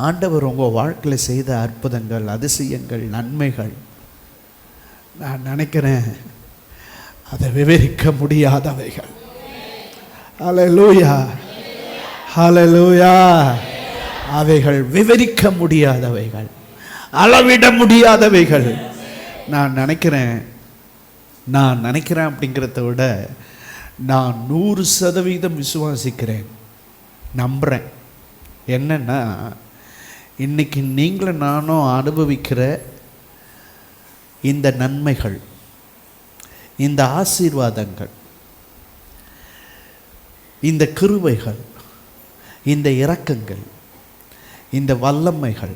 ஆண்டவர் உங்கள் வாழ்க்கையில் செய்த அற்புதங்கள், அதிசயங்கள், நன்மைகள். நான் நினைக்கிறேன் அதை விவரிக்க முடியாதவைகள். ஹல்லேலூயா, ஹல்லேலூயா. அவைகள் விவரிக்க முடியாதவைகள், அளவிட முடியாதவைகள். நான் நினைக்கிறேன் அப்படிங்கிறத விட நான் 100% விசுவாசிக்கிறேன், நம்புகிறேன். என்னன்னா, இன்னைக்கு நீங்களும் நானும் அனுபவிக்கிற இந்த நன்மைகள், இந்த ஆசீர்வாதங்கள், இந்த கிருபைகள், இந்த இரக்கங்கள், இந்த வல்லமைகள்,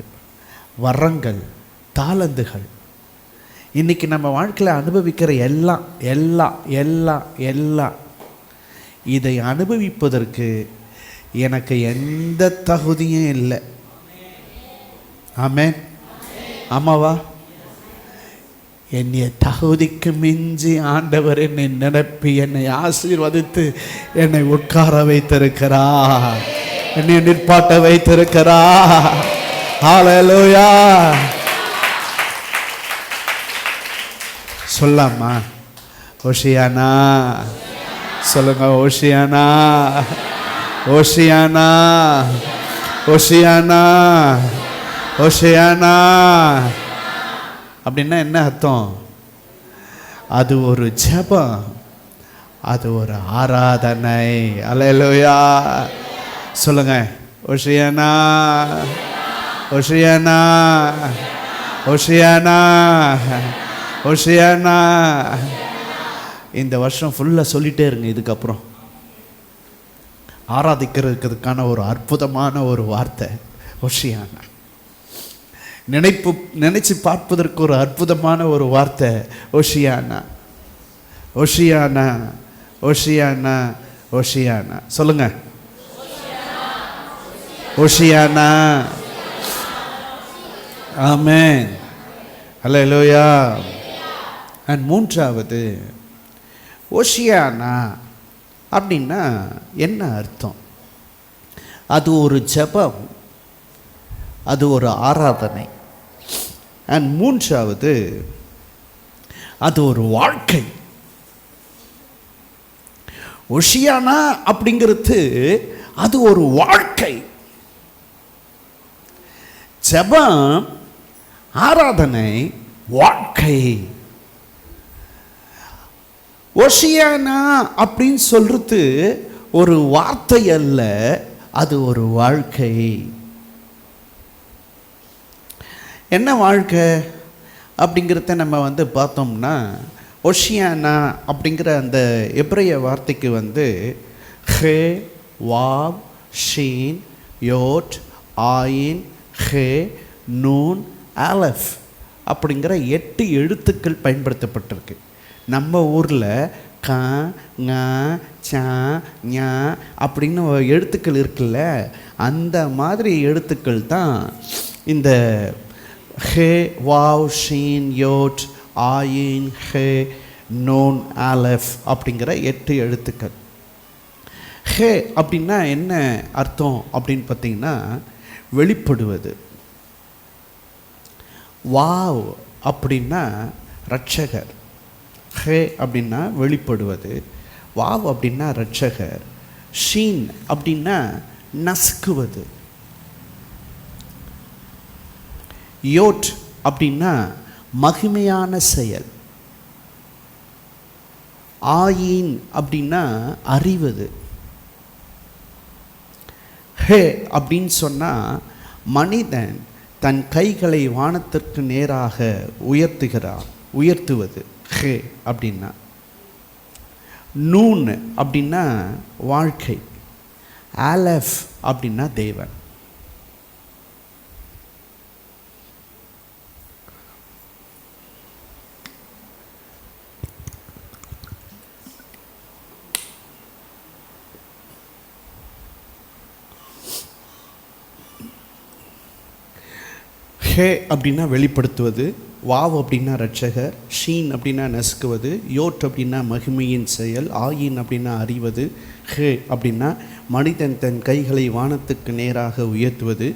வரங்கள், தாளந்துகள், இன்னைக்கு நம்ம வாழ்க்கையில் அனுபவிக்கிற எல்லாம் எல்லாம் எல்லாம் எல்லாம் இதை அனுபவிப்பதற்கு எனக்கு எந்த தகுதியும் இல்லை. ஆமென். ஆமாவா? என்னைய தகுதிக்கு மிஞ்சி ஆண்டவர் என்னை நிரப்பி என்னை ஆசீர்வதித்து என்னை உட்கார வைத்திருக்கிறார், என்னை நிற்பாட்ட வைத்திருக்கிறார். ஹல்லேலூயா. சொல்லாமா? ஓசியானா சொல்லுங்க, ஓசியானா, ஓசியானா, ஓசியானா, ஓசியானா. அப்படின்னா என்ன அர்த்தம்? அது ஒரு ஜெபம், அது ஒரு ஆராதனை. அல்லேலூயா. சொல்லுங்க, ஓசியானா, ஓசியானா, ஓசியானா, ஓசியானா. இந்த வருஷம் ஃபுல்லாக சொல்லிட்டே இருங்க. இதுக்கப்புறம் ஆராதிக்கிறதுக்கான ஒரு அற்புதமான ஒரு வார்த்தை ஓசியானா. நினைச்சு பார்ப்பதற்கு ஒரு அற்புதமான ஒரு வார்த்தை ஓசியானா, ஓசியானா, ஓசியானா, ஓசியானா. சொல்லுங்க, ஓசியானா. ஆமென். ஹல்லேலூயா. அண்ட் மூன்றாவது, ஓசியானா அப்படின்னா என்ன அர்த்தம்? அது ஒரு ஜெபம், அது ஒரு ஆராதனை. அண்ட் மூன்றாவது, அது ஒரு வாழ்க்கை. ஓசியானா அப்படிங்கிறது அது ஒரு வாழ்க்கை. ஜெபம், ஆராதனை, வாழ்க்கை. ஓசியானா அப்படின்னு சொல்றது ஒரு வார்த்தை அல்ல, அது ஒரு வாழ்க்கை. என்ன வாழ்க்கை அப்படிங்கிறத நம்ம பார்த்தோம்னா, ஓசியானா அப்படிங்கிற அந்த எபிரேய வார்த்தைக்கு ஹே, வாவ், ஷீன், யோட், ஆயின், ஹே, நூன், ஆலஃப் அப்படிங்கிற 8 எழுத்துக்கள் பயன்படுத்தப்பட்டிருக்கு. நம்ம ஊரில் க, ங, ச, ஞ அப்படின்னு எழுத்துக்கள் இருக்குல்ல, அந்த மாதிரி எழுத்துக்கள் தான் இந்த ஹே, வாவ், ஷீன், யோட், ஆயின், ஹே, நூன், ஆலஃப் அப்படிங்கிற 8 எழுத்துக்கள். ஹே அப்படின்னா என்ன அர்த்தம் அப்படின்னு பார்த்தீங்கன்னா, வெளிப்படுவது. வாவ் அப்படின்னா ரட்சகர். ஹே அப்படின்னா வெளிப்படுவது, வாவ் அப்படின்னா ரட்சகர், ஷீன் அப்படின்னா நசுக்குவது, யோட் அப்படின்னா மகிமையான செயல். ஆயின் அப்படின்னா அறிவது. ஹே அப்படின்னு சொன்னால் மனிதன் தன் கைகளை வானத்திற்கு நேராக உயர்த்துவது ஹே அப்படின்னா. நூன் அப்படின்னா வாழ்க்கை. ஆலஃப் அப்படின்னா தேவன். ஹே அப்படின்னா வெளிப்படுத்துவது, வாவ் அப்படின்னா ரட்சகர், ஷீன் அப்படின்னா நசுக்குவது, யோட் அப்படின்னா மகிமையின் செயல், ஆயின் அப்படின்னா அறிவது, ஹே அப்படின்னா மனிதன் தன் கைகளை வானத்துக்கு நேராக உயர்த்துவது,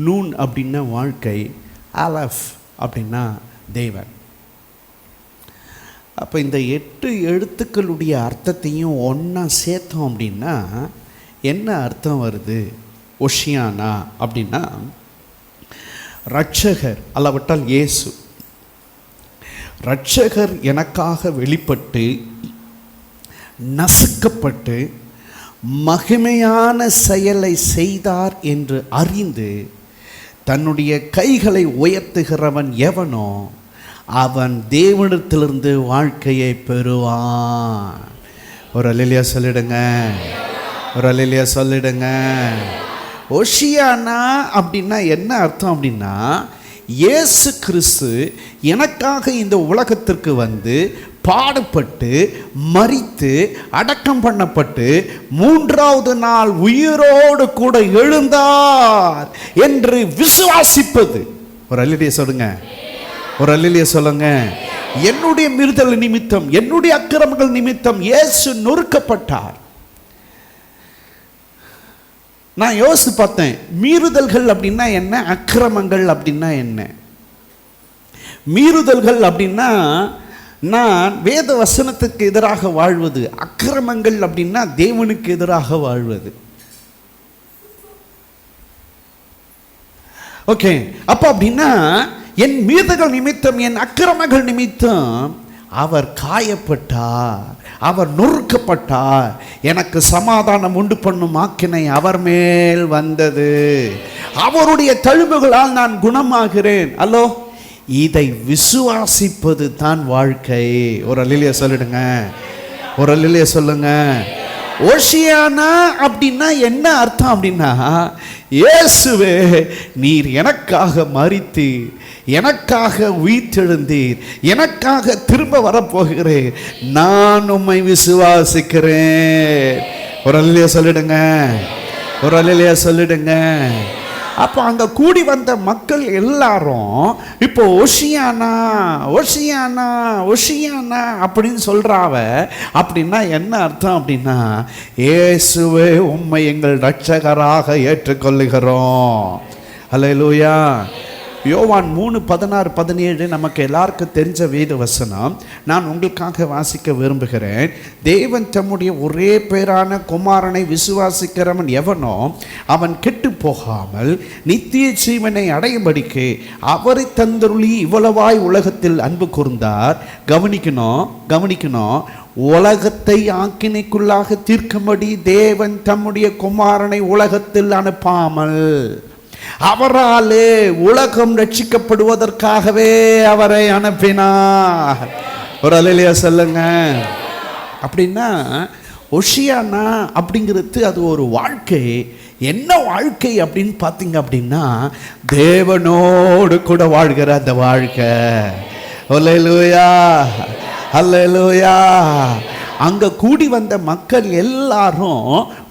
நூன் அப்படின்னா வாழ்க்கை, ஆலஃப் அப்படின்னா தேவன். அப்போ இந்த 8 எழுத்துக்களுடைய அர்த்தத்தையும் ஒன்றா சேர்த்தோம் அப்படின்னா என்ன அர்த்தம் வருது? ஒஷியானா அப்படின்னா ரட்சகர், அல்லவட்டால் இயேசு. ரட்சகர் எனக்காக வெளிப்பட்டு நசுக்கப்பட்டு மகிமையான செயலை செய்தார் என்று அறிந்து தன்னுடைய கைகளை உயர்த்துகிறவன் எவனோ அவன் தேவனிடத்திலிருந்து வாழ்க்கையை பெறுவான். ஒரு அல்லேலூயா சொல்லிடுங்க, ஒரு அல்லேலூயா சொல்லிடுங்க. ஓஷியானா அப்படின்னா என்ன அர்த்தம் அப்படின்னா, இயேசு கிறிஸ்து எனக்காக இந்த உலகத்திற்கு வந்து பாடுபட்டு மரித்து அடக்கம் பண்ணப்பட்டு 3வது நாள் உயிரோடு கூட எழுந்தார் என்று விசுவாசிப்பது. ஒரு அல்லேலூயா சொல்லுங்க, ஒரு அல்லேலூயா சொல்லுங்க. என்னுடைய மீறுதல் நிமித்தம், என்னுடைய அக்கிரமங்கள் நிமித்தம் இயேசு நொறுக்கப்பட்டார். நான் யோசித்து பார்த்தேன், மீறுதல்கள் அப்படின்னா என்ன, அக்கிரமங்கள் அப்படின்னா என்ன? மீறுதல்கள் அப்படின்னா நான் வேத வசனத்துக்கு எதிராக வாழ்வது, அக்கிரமங்கள் அப்படின்னா தேவனுக்கு எதிராக வாழ்வது. ஓகே, அப்போ அப்படின்னா என் மீறுதல்கள் நிமித்தம், என் அக்கிரமங்கள் நிமித்தம் அவர் காயப்பட்டார், அவர் நொறுக்கப்பட்டார், எனக்கு சமாதானம் உண்டு பண்ணும் ஆக்கினை அவர் மேல் வந்தது, அவருடைய தழும்புகளால் நான் குணமாகிறேன். அல்லோ, இதை விசுவாசிப்பது தான் வாழ்க்கை. ஒரு அல்லேலூயா சொல்லிடுங்க, ஒரு அல்லேலூயா சொல்லுங்க. ஓஷியானா அப்படின்னா என்ன அர்த்தம் அப்படின்னா, இயேசுவே நீர் எனக்காக மரித்தீர், எனக்காக உயிர்த்தெழுந்தீர், எனக்காக திரும்ப வரப்போகிறேன், நான் உம்மை விசுவாசிக்கிறேன். ஒரு அல்லேலூயா சொல்லிடுங்க, ஒரு அல்லேலூயா சொல்லிடுங்க. அப்போ அங்கே கூடி வந்த மக்கள் எல்லாரும் இப்போ ஒஷியானா ஒஷியானா ஒஷியானா அப்படின்னு சொல்கிறாவ. அப்படின்னா என்ன அர்த்தம் அப்படின்னா, இயேசுவே உம்மை எங்கள் இரட்சகராக ஏற்றுக்கொள்ளுகிறோம். அல்லேலூயா. யோவான் 3:16-17 நமக்கு எல்லாருக்கும் தெரிஞ்ச வேத வசனம். நான் உங்களுக்காக வாசிக்க விரும்புகிறேன். தேவன் தம்முடைய ஒரே பேரான குமாரனை விசுவாசிக்கிறவன் எவனோ அவன் கெட்டு போகாமல் நித்திய ஜீவனை அடையும்படிக்கு அவரை தந்தருளி இவ்வளவாய் உலகத்தில் அன்பு கூர்ந்தார். கவனிக்கணும். உலகத்தை ஆக்கினைக்குள்ளாக தீர்க்கும்படி தேவன் தம்முடைய குமாரனை உலகத்தில் அனுப்பாமல் அவராலே உலகம் ரட்சிக்கப்படுவதற்காகவே அவரை அனுப்பினார். ஒரு அல்லேலூயா சொல்லுங்க. அப்படின்னா ஒஷியானா அப்படிங்கிறது அது ஒரு வாழ்க்கை. என்ன வாழ்க்கை அப்படின்னு பார்த்தீங்க அப்படின்னா, தேவனோடு கூட வாழ்கிற அந்த வாழ்க்கை. அல்லேலூயா, அல்லேலூயா. அங்கே கூடி வந்த மக்கள் எல்லாரும்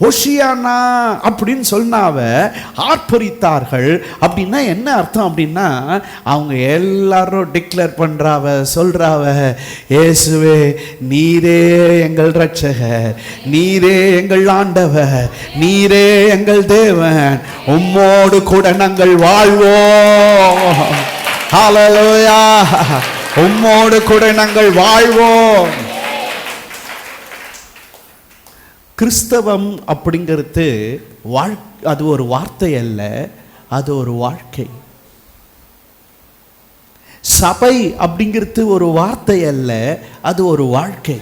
ஒஷியானா அப்படின்னு சொன்னாவ ஆர்ப்பரித்தார்கள். அப்படின்னா என்ன அர்த்தம் அப்படின்னா, அவங்க எல்லாரும் டிக்ளேர் பண்ணுறாவ, சொல்கிறாவ, இயேசுவே நீரே எங்கள் இரட்சகர், நீரே எங்கள் ஆண்டவர், நீரே எங்கள் தேவன், உம்மோடு கூட நாங்கள் வாழ்வோம். ஹல்லேலூயா. உம்மோடு கூட நாங்கள் வாழ்வோம். கிறிஸ்தவம் அப்படிங்கிறது அது ஒரு வார்த்தை அல்ல, அது ஒரு வாழ்க்கை. சபை அப்படிங்கிறது ஒரு வார்த்தை அல்ல, அது ஒரு வாழ்க்கை.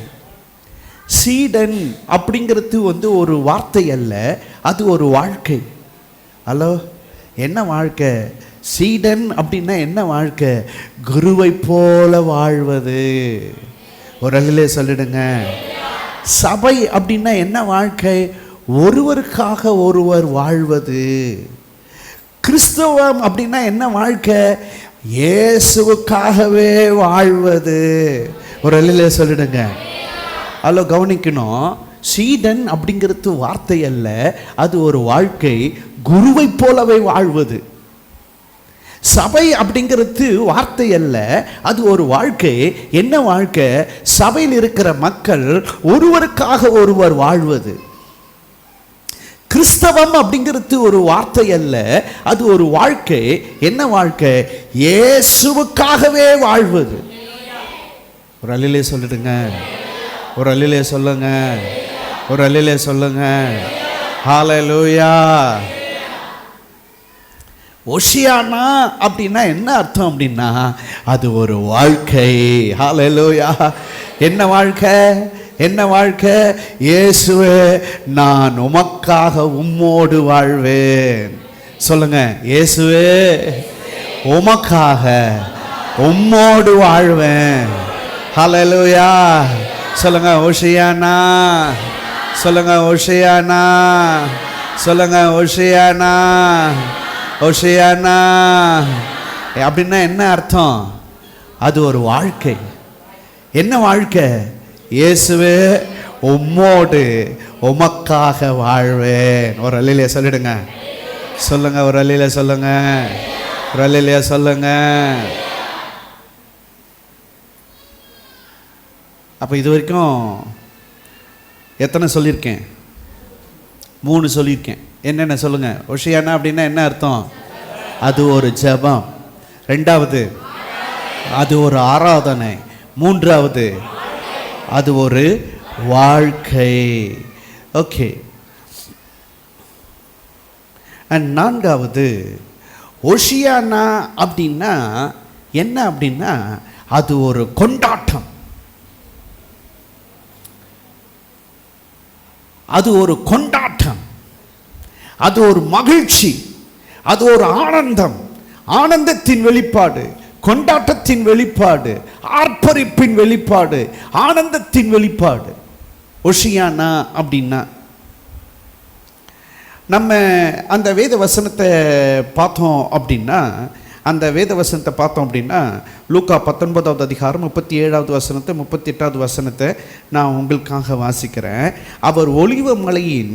சீடன் அப்படிங்கிறது ஒரு வார்த்தை அல்ல, அது ஒரு வாழ்க்கை. ஹலோ, என்ன வாழ்க்கை? சீடன் அப்படின்னா என்ன வாழ்க்கை? குருவை போல வாழ்வது. ஒரு அல்லேலூயா சொல்லிடுங்க. சபை அப்படின்னா என்ன வாழ்க்கை? ஒருவருக்காக ஒருவர் வாழ்வது. கிறிஸ்தவம் அப்படின்னா என்ன வாழ்க்கை? இயேசுவுக்காகவே வாழ்வது. ஒரு அல்லேலூயா சொல்லிடுங்க. ஹலோ, கவனிக்கணும். சீடன் அப்படிங்கிறது வார்த்தை அல்ல, அது ஒரு வாழ்க்கை. குருவை போலவே வாழ்வது. சபை அப்படிங்கிறது வார்த்தை அல்ல, அது ஒரு வாழ்க்கை. என்ன வாழ்க்கை? சபையில் இருக்கிற மக்கள் ஒருவருக்காக ஒருவர் வாழ்வது. கிறிஸ்தவம் அப்படிங்கிறது ஒரு வார்த்தை அல்ல, அது ஒரு வாழ்க்கை. என்ன வாழ்க்கை? இயேசுவுக்காகவே வாழ்வது. ஒரு அல்லேலூயா சொல்லிடுங்க. ஒரு அல்லேலூயா சொல்லுங்க. ஒரு அல்லேலூயா சொல்லுங்க. ஹல்லேலூயா. ஓஷியானா அப்படின்னா என்ன அர்த்தம் அப்படின்னா, அது ஒரு வாழ்க்கை. ஹல்லேலூயா. என்ன வாழ்க்கை? என்ன வாழ்க்கை? இயேசுவே, நான் உமக்காக உம்மோடு வாழ்வேன். சொல்லுங்க. இயேசுவே, உமக்காக உம்மோடு வாழ்வேன். ஹல்லேலூயா. சொல்லுங்க. ஓஷியானா. சொல்லுங்க. ஓஷியானா. சொல்லுங்க. ஓஷியானா. ஓஷியானா அப்படின்னா என்ன அர்த்தம்? அது ஒரு வாழ்க்கை. என்ன வாழ்க்கை? இயேசுவே, உம்மோடு உமக்காக வாழ்வேன். ஒரு அல்லேலூயா சொல்லிடுங்க. சொல்லுங்க. ஒரு அல்லேலூயா சொல்லுங்க. ஒரு அல்லேலூயா சொல்லுங்க. அப்போ இது வரைக்கும் எத்தனை சொல்லியிருக்கேன்? 3 சொல்லியிருக்கேன். என்னென்ன சொல்லுங்க. ஓஷியானா அப்படின்னா என்ன அர்த்தம்? அது ஒரு ஜெபம். 2வது, அது ஒரு ஆராதனை. 3வது, அது ஒரு வாழ்க்கை. ஓகே. அண்ட் 4வது, ஓஷியானா அப்படின்னா என்ன அப்படின்னா, அது ஒரு கொண்டாட்டம். அது ஒரு கொண்டாட்டம், அது ஒரு மகிழ்ச்சி, அது ஒரு ஆனந்தம். ஆனந்தத்தின் வெளிப்பாடு, கொண்டாட்டத்தின் வெளிப்பாடு, ஆர்ப்பரிப்பின் வெளிப்பாடு, ஆனந்தத்தின் வெளிப்பாடு. ஓஷியானா அப்படின்னா நம்ம அந்த வேத வசனத்தை பார்த்தோம் அப்படின்னா, அந்த வேத வசனத்தை பார்த்தோம் அப்படின்னா, லூக்கா 19வது அதிகாரம் 37வது வசனத்தை 38வது வசனத்தை நான் உங்களுக்காக வாசிக்கிறேன். அவர் ஒலிவ மலையின்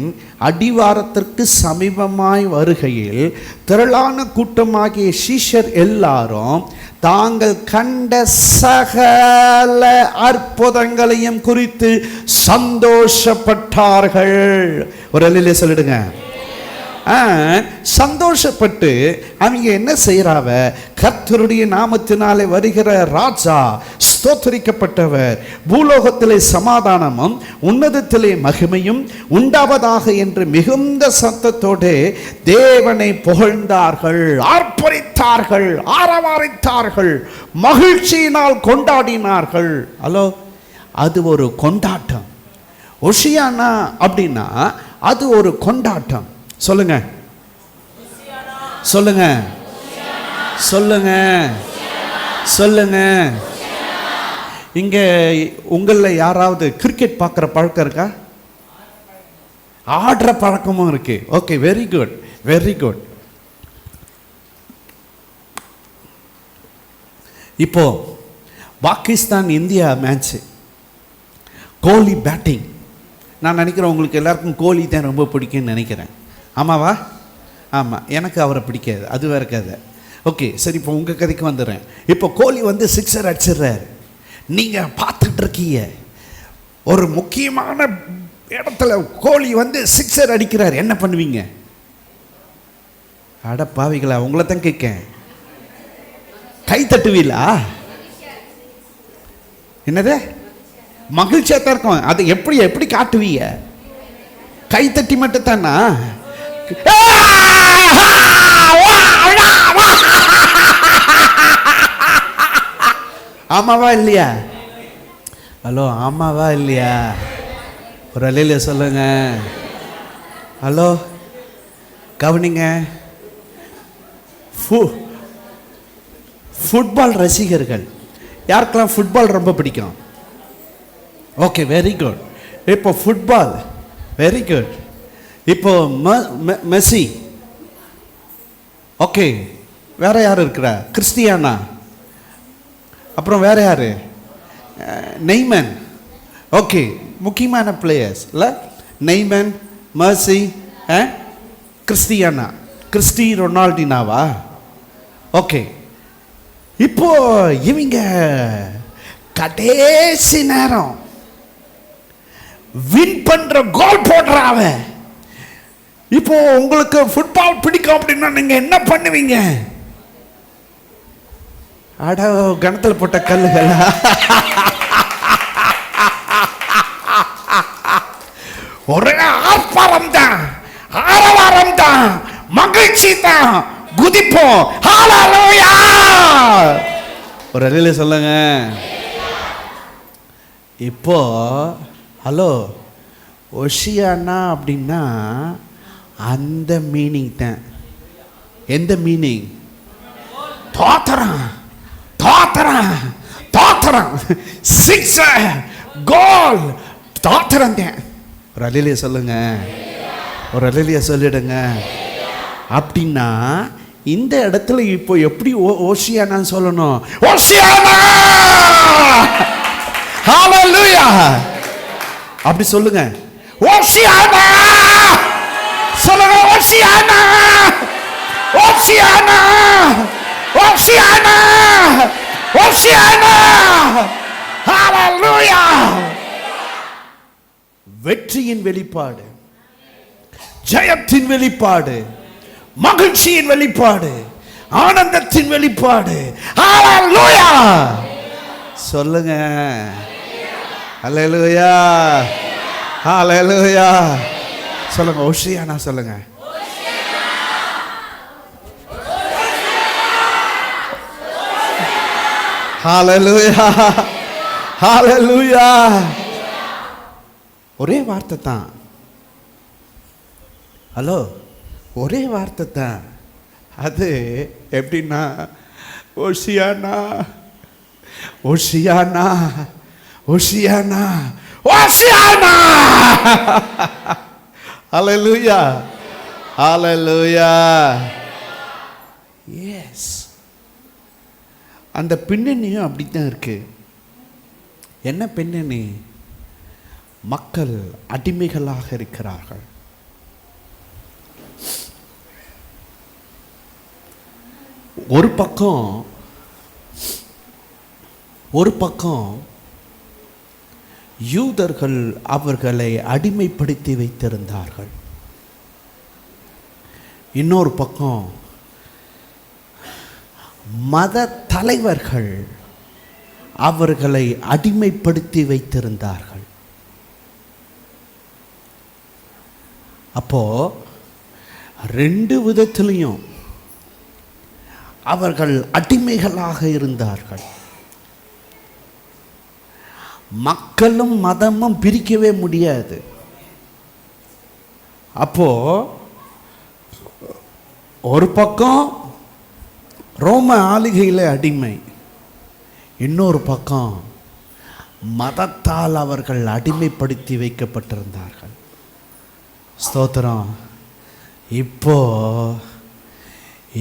அடிவாரத்திற்கு சமீபமாய் வருகையில் திரளான கூட்டமாகிய சீஷர் எல்லாரும் தாங்கள் கண்ட சகல அற்புதங்களையும் குறித்து சந்தோஷப்பட்டார்கள். ஒரு அல்லேலூயா சொல்லிடுங்க. சந்தோஷப்பட்டு அவங்க என்ன செய்யறாவ? கர்த்தருடைய நாமத்தினாலே வருகிற ராஜா ஸ்தோத்திரிக்கப்பட்டவர், பூலோகத்திலே சமாதானமும் உன்னதத்திலே மகிமையும் உண்டாவதாக என்று மிகுந்த சத்தத்தோடு தேவனை புகழ்ந்தார்கள், ஆர்ப்பரித்தார்கள், ஆரவாரித்தார்கள், மகிழ்ச்சியினால் கொண்டாடினார்கள். ஹலோ, அது ஒரு கொண்டாட்டம். ஓஷியானா அப்படின்னா அது ஒரு கொண்டாட்டம். சொல்லுங்க. சொல்லுங்க. சொல்லுங்க. சொல்லுங்க. இங்க உங்களில் யாராவது கிரிக்கெட் பார்க்குற பழக்கம் இருக்கா? ஆடுற பழக்கமும் இருக்கு. Okay, very good, very good. இப்போ பாகிஸ்தான் இந்தியா மேட்ச், கோலி பேட்டிங். நான் நினைக்கிறேன் உங்களுக்கு எல்லாருக்கும் கோலி தான் ரொம்ப பிடிக்கும்னு நினைக்கிறேன். ஆமாவா? ஆமாம், எனக்கு அவரை பிடிக்காது, அது வேற கதை. ஓகே, சரி, இப்போ உங்கள் கதைக்கு வந்துடுறேன். இப்போ கோலி வந்து 6 அடிச்சிடுறாரு. நீங்கள் பார்த்துட்டு இருக்கீங்க, ஒரு முக்கியமான இடத்துல கோலி வந்து 6 அடிக்கிறார். என்ன பண்ணுவீங்க? அட பாவிகளா, உங்களை தான் கேட்கேன். கை தட்டுவீங்களா? என்னது? மகிழ்ச்சியாக தான் இருக்கும். அதை எப்படி எப்படி காட்டுவீங்க? கை தட்டி மட்டும் தானா? ஆமாவா இல்லையா? ஹலோ, ஆமாவா இல்லையா? ஒரு அலையில சொல்லுங்க. ஹலோ, கவனிங்க. ஃபுட்பால் ரசிகர்கள் யாருக்கெல்லாம் ஃபுட்பால் ரொம்ப பிடிக்கும்? Okay, very good. இப்போ ஃபுட்பால் வெரி குட். இப்போ மெஸ்ஸி. ஓகே, வேற யார் இருக்கிறா? கிறிஸ்டியானா. அப்புறம் வேற யாரு? நெய்மன். ஓகே, முக்கியமான பிளேயர்ஸ் இல்லை? நெய்மன், மெஸ்ஸி, கிறிஸ்டியானா. கிறிஸ்டி ரொனால்டினாவா? ஓகே. இப்போ இவங்க கடைசி நேரம் வின் பண்ற கோல் போடுறாவ. இப்போ உங்களுக்கு ஃபுட்பால் பிடிக்கும் அப்படின்னா நீங்க என்ன பண்ணுவீங்க? அட, கணத்துல போட்ட கல்லுகளா? ஒரே ஆர்ப்பாரம் தான், ஆரவாரம் தான், மகிழ்ச்சி தான், குதிப்போம். ஹல்லேலூயா! ஒரு அலையில சொல்லுங்க. இப்போ ஹலோ, ஒஷியானா அப்படின்னா அந்த மீனிங் தான். எந்த மீனிங்? தோத்தரம், தோத்தரம், தோத்தரம், சிக்ஸ், கோல், தோத்தரம் தான். ஒரு அலையில சொல்லுங்க. ஒரு அலையில சொல்லிடுங்க. அப்படின்னா இந்த இடத்துல இப்போ எப்படி ஓஷியானான்னு சொல்லணும்? ஓஷியானா! ஹல்லேலூயா! அப்படி சொல்லுங்க. ஓஷியானா! சொல்லுங்க. ஓஷியானா! ஓஷியானா! ஓஷியானா! ஓஷியானா! ஹல்லேலூயா! வெற்றியின் வெளிப்பாடு, ஜெயத்தின் வெளிப்பாடு, மகிழ்ச்சியின் வெளிப்பாடு, ஆனந்தத்தின் வெளிப்பாடு. ஹல்லேலூயா! சொல்லுங்க. ஹல்லேலூயா! ஹல்லேலூயா! சொல்லுங்க. ஓஷியானா சொல்லுங்க. ஹல்லேலூயா! ஹல்லேலூயா! ஒரே வார்த்தை தான். ஹலோ, ஒரே வார்த்தை தான். அது எப்படின்னா ஓஷியானா, ஓஷியானா, ஓஷியானா, ஓஷியானா! ஹல்லேலூயா! ஹல்லேலூயா! எஸ், அந்த பின்னணியும் அப்படித்தான் இருக்கு. என்ன பின்னணி? மக்கள் அடிமைகளாக இருக்கிறார்கள். ஒரு பக்கம் யூதர்கள் அவர்களை அடிமைப்படுத்தி வைத்திருந்தார்கள். இன்னொரு பக்கம் மத தலைவர்கள் அவர்களை அடிமைப்படுத்தி வைத்திருந்தார்கள். அப்போ ரெண்டு விதத்திலையும் அவர்கள் அடிமைகளாக இருந்தார்கள். மக்களும் மதமும் பிரிக்கவே முடியாது. அப்போ ஒரு பக்கம் ரோம ஆளுகையில் அடிமை, இன்னொரு பக்கம் மதத்தால் அவர்கள் அடிமைப்படுத்தி வைக்கப்பட்டிருந்தார்கள். ஸ்தோத்திரம். இப்போ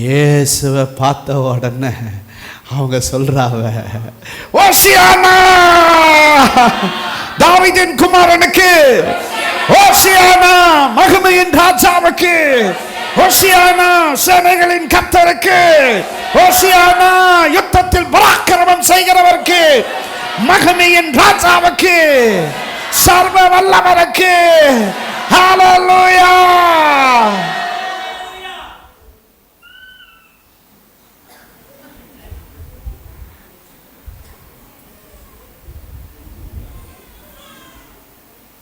இயேசுவை பார்த்த உடனே அவங்க சொல்றாவ, ஓஷியானா தாவீதின் குமாரனுக்கு, ஓஷியானா மகிமையின் ராஜாவுக்கு, ஓஷியானா சேனைகளின் கர்த்தருக்கு, ஓஷியானா யுத்தத்தில் பராக்கிரமம் செய்கிறவருக்கு, மகிமையின் ராஜாவுக்கு, சர்வ வல்லவருக்கு. ஹல்லேலூயா!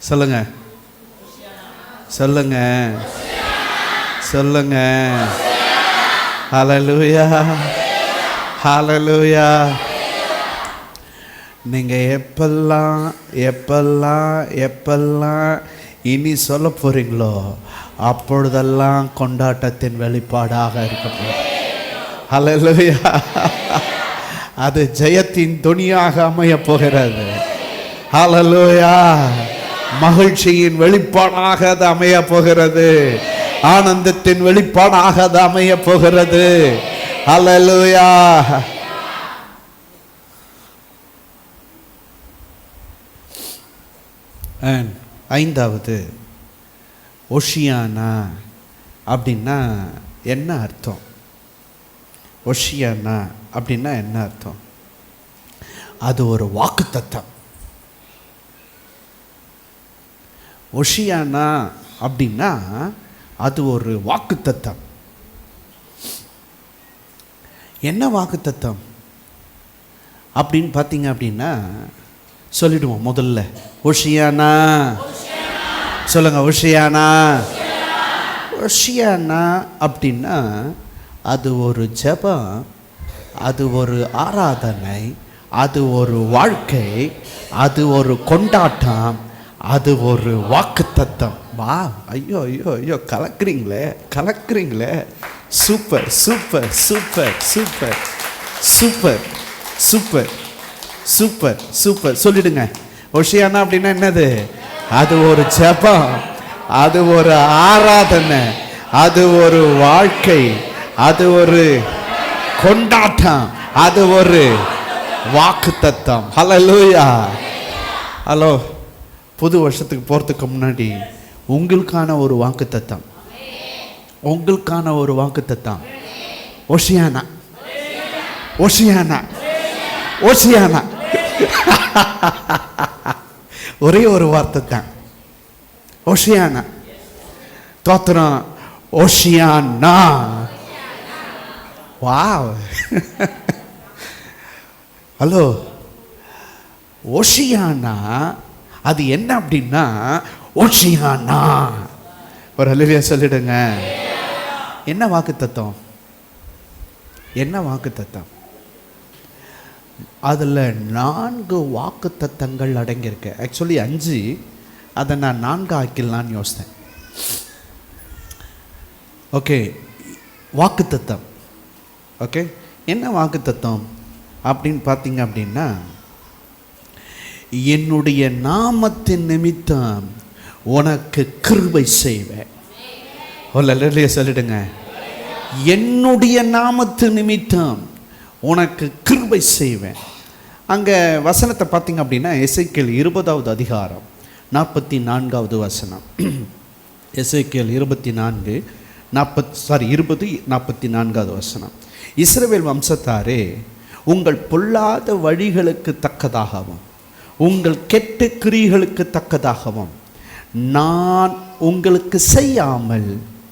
சொல்லுங்க. சொல்லுங்க. சொல்லுங்க. ஹல்லேலூயா! ஹல்லேலூயா! நீங்கள் எப்பெல்லாம் எப்பெல்லாம் எப்பெல்லாம் இனி சொல்ல போகிறீங்களோ அப்பொழுதெல்லாம் கொண்டாட்டத்தின் வெளிப்பாடாக இருக்கப்படும். ஹல்லேலூயா. அது ஜெயத்தின் துணியாக அமைய போகிறது. ஹல்லேலூயா. மகிழ்ச்சியின் வெளிப்பாடாக அது அமைய போகிறது. ஆனந்தத்தின் வெளிப்பாடாக அது அமைய போகிறது. ஹல்லேலூயா. ஐந்தாவது, ஒஷியானா அப்படின்னா என்ன அர்த்தம்? ஒஷியானா அப்படின்னா என்ன அர்த்தம்? அது ஒரு வாக்குத்தத்தம். ஒஷியானா அப்படின்னா அது ஒரு வாக்குத்தத்தம். என்ன வாக்குத்தத்தம் அப்படின்னு பார்த்தீங்க அப்படின்னா சொல்லிடுவோம். முதல்ல ஒஷியானா சொல்லுங்க. ஒஷியானா. ஒஷியானா அப்படின்னா அது ஒரு ஜெபம், அது ஒரு ஆராதனை, அது ஒரு வாழ்க்கை, அது ஒரு கொண்டாட்டம், அது ஒரு வாக்குத்தத்தம். வா, ஐயோ ஐயோ ஐயோ, கலக்குறீங்களே கலக்குறீங்களே. Super super super super super super super super. சொல்லிடுங்க. ஒஷியானா அப்படின்னா என்னது? அது ஒரு ஜெபம், அது ஒரு ஆராதனை, அது ஒரு வாழ்க்கை, அது ஒரு கொண்டாட்டம், அது ஒரு வாக்குத்தத்தம். ஹல்லேலூயா. ஹலோ, புது வருஷத்துக்கு போகிறதுக்கு முன்னாடி உங்களுக்கான ஒரு வாக்குத்தத்தம், உங்களுக்கான ஒரு வாக்குத்தத்தம். ஒஷியானா ஒஷியானா ஒஷியானா. ஒரே ஒரு வார்த்தை தான், ஒஷியானா. தோத்திரம். ஒஷியானா. வாவ். ஹலோ, ஒஷியானா அது என்ன அப்படின்னா ஒஷியானா. ஒரு ஹல்லேலூயா சொல்லிடுங்க. என்ன வாக்குத்தத்தம்? என்ன வாக்குத்தத்தம்? அதில் 4 வாக்குத்தத்தங்கள் அடங்கியிருக்கு. ஆக்சுவலி 5, அதை நான் 4 ஆக்கிடலான்னு யோசித்தேன். ஓகே, வாக்குத்தத்தம். ஓகே, என்ன வாக்குத்தத்தம் அப்படின்னு பார்த்தீங்க அப்படின்னா, என்னுடைய நாமத்தின் நிமித்தம் உனக்கு கிருபை செய்வேன். ஹல்லேலூயா சொல்லிடுங்க. என்னுடைய நாமத்தின் நிமித்தம் உனக்கு கிருபை செய்வேன். அங்கே வசனத்தை பார்த்தீங்க அப்படின்னா எசேக்கியேல் 20வது அதிகாரம் 44வது வசனம். எசேக்கியேல் 20:44வது வசனம். இஸ்ரவேல் வம்சத்தாரே, உங்கள் பொல்லாத வழிகளுக்கு தக்கதாகவும் உங்கள் கெட்ட கிரியைகளுக்கு தக்கதாகவும் நான் உங்களுக்கு செய்யாமல்,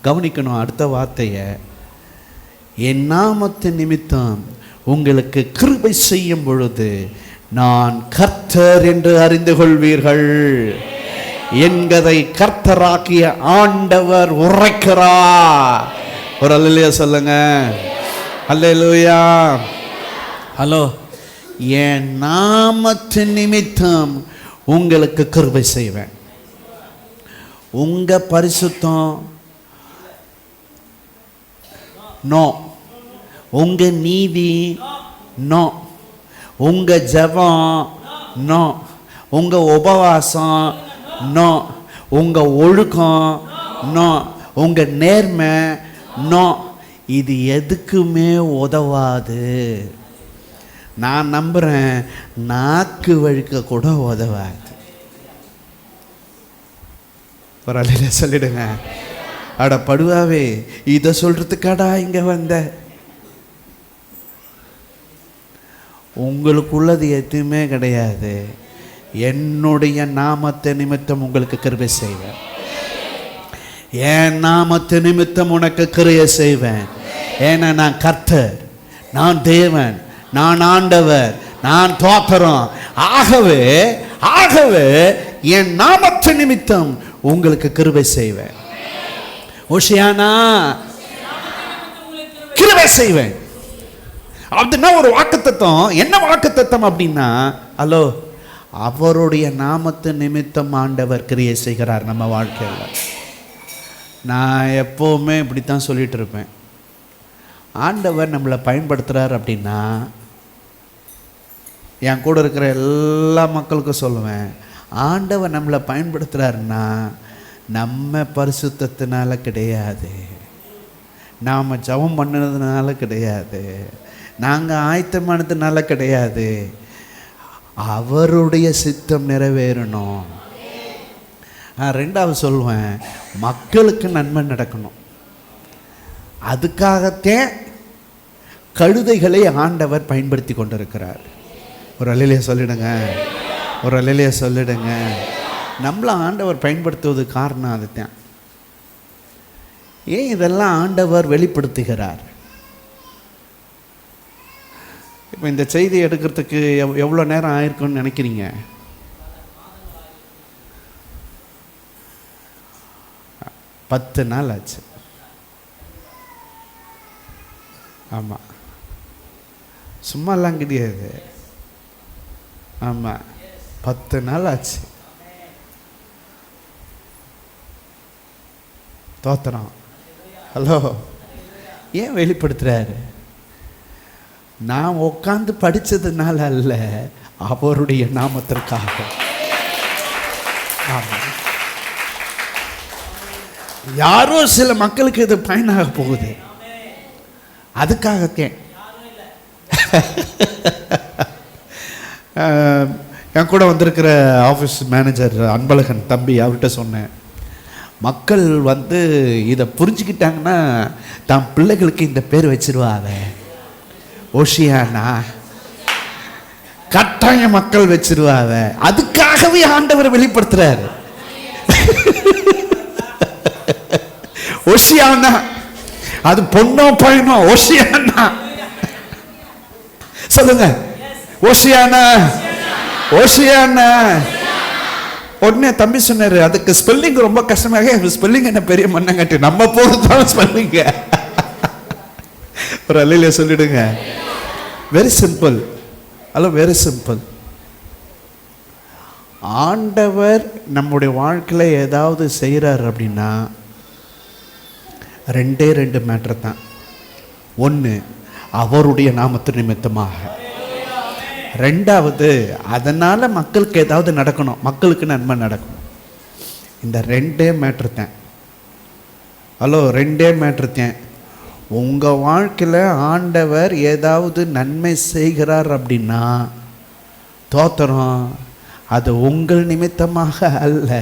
கவனிக்கணும் அடுத்த வார்த்தையை, என் நாமத்தின் நிமித்தம் உங்களுக்கு கிருபை செய்யும் பொழுது நான் கர்த்தர் என்று அறிந்து கொள்வீர்கள் என்கிறதை கர்த்தராகிய ஆண்டவர் உரைக்கிறார். ஒரு அல்லேலூயா சொல்லுங்க. அல்லேலூயா. ஹலோ, என் நாமத்தின் நிமித்தம் உங்களுக்கு கிருபை செய்வேன். உங்க பரிசுத்தம் நோ, உங்க நீதி நோ, உங்க ஜெபம் நோ, உங்க உபவாசம் நோ, உங்க ஒழுக்கம் நோ, உங்க நேர்மை நோ. இது எதுக்குமே உதவாது. நான் நம்புறேன், நாக்கு வழுக்க கூட உதவாது. ஒரு அல்லேலூயா சொல்லிடுங்க. அட படுவாவே, இதை சொல்றதுக்காடா இங்க வந்த? உங்களுக்குள்ளது எதுவுமே கிடையாது. என்னுடைய நாமத்தை நிமித்தம் உங்களுக்கு கிருபை செய்வேன். என் நாமத்தை நிமித்தம் உனக்கு கிருபை செய்வேன். ஏன்னா நான் கர்த்தர், நான் தேவன், நான் ஆண்டவர், நான் தோத்திரம். ஆகவே ஆகவே என் நாமத்தை நிமித்தம் உங்களுக்கு கிருபை செய்வேன். ஓஷியானா, கிருபை செய்வேன். அதுனா ஒரு வாக்குத்தத்தம். என்ன வாக்குத்தத்தம் அப்படின்னா, ஹலோ, அவருடைய நாமத்து நிமித்தம் ஆண்டவர் கிரியை செய்கிறார் நம்ம வாழ்க்கையில். நான் எப்போவுமே இப்படித்தான் சொல்லிட்டு இருப்பேன், ஆண்டவர் நம்மளை பயன்படுத்துகிறார் அப்படின்னா என் கூட இருக்கிற எல்லா மக்களுக்கும் சொல்லுவேன், ஆண்டவர் நம்மளை பயன்படுத்துகிறாருன்னா நம்ம பரிசுத்தத்தினால கிடையாது, நாம் ஜெபம் பண்ணினதுனால கிடையாது, நாங்கள் ஆயத்தமானதுனால கிடையாது, அவருடைய சித்தம் நிறைவேறணும். ரெண்டாவது சொல்லுவேன், மக்களுக்கு நன்மை நடக்கணும். அதுக்காகத்தே கழுதைகளை ஆண்டவர் பயன்படுத்தி கொண்டிருக்கிறார். ஒரு அல்லேலூயா சொல்லிடுங்க, ஒரு அல்லேலூயா சொல்லிடுங்க. நம்மளை ஆண்டவர் பயன்படுத்துவதுக்கு காரணம் அதுதான். ஏன் இதெல்லாம் ஆண்டவர் வெளிப்படுத்துகிறார்? இப்போ இந்த செய்தி எடுக்கிறதுக்கு எவ்வளோ நேரம் ஆயிருக்குன்னு நினைக்கிறீங்க? பத்து நாள் ஆச்சு. ஆமாம், சும்மாலாம் கிடையாது. ஆமாம், 10 நாள் ஆச்சு. தோத்திரம். ஹலோ, ஏன் வெளிப்படுத்துகிறாரு? நான் உட்காந்து படித்ததுனால அல்ல, அவருடைய நாமத்திற்காக. ஆமாம், யாரோ சில மக்களுக்கு இது பயனாக போகுது, அதுக்காகத்தேன். என் கூட வந்திருக்கிற ஆஃபீஸ் மேனேஜர் அன்பழகன் தம்பி, அவர்கிட்ட சொன்னேன், மக்கள் இதை புரிஞ்சுக்கிட்டாங்கன்னா தான் பிள்ளைகளுக்கு இந்த பேர் வச்சிருவாங்க, ஓஷியானா, கட்டாய மக்கள் வச்சிருவாங்க. அதுக்காகவே ஆண்டவர் வெளிப்படுத்துறாரு. ஓஷியானா, அது பொண்ணோ பையனோ, ஓஷியானா சொல்லுங்க, ஓஷியானா, ஓஷியானா. உடனே தம்பி சொன்னாரு, அதுக்கு ஸ்பெல்லிங் ரொம்ப கஷ்டமாக, ஸ்பெல்லிங் என்ன பெரிய மண்ணங்காட்டி, நம்ம போறதுதான் ஸ்பெல்லிங். ஒரு அல்லேலூயா சொல்லிடுங்க. Very simple. Hello, very simple. ஆண்டவர் நம்முடைய வாழ்க்கையில் ஏதாவது செய்கிறார் அப்படின்னா 2 மேட்டர் தான். ஒன்று, அவருடைய நாமத்து நிமித்தமாக. ரெண்டாவது, அதனால் மக்களுக்கு ஏதாவது நடக்கணும், மக்களுக்கு நன்மை நடக்கணும். இந்த 2 மேட்ரு தான். ஹலோ, 2 மேட்ரு தான். உங்கள் வாழ்க்கையில் ஆண்டவர் ஏதாவது நன்மை செய்கிறார் அப்படின்னா தோத்திரம், அது உங்கள் நிமித்தமாக அல்ல,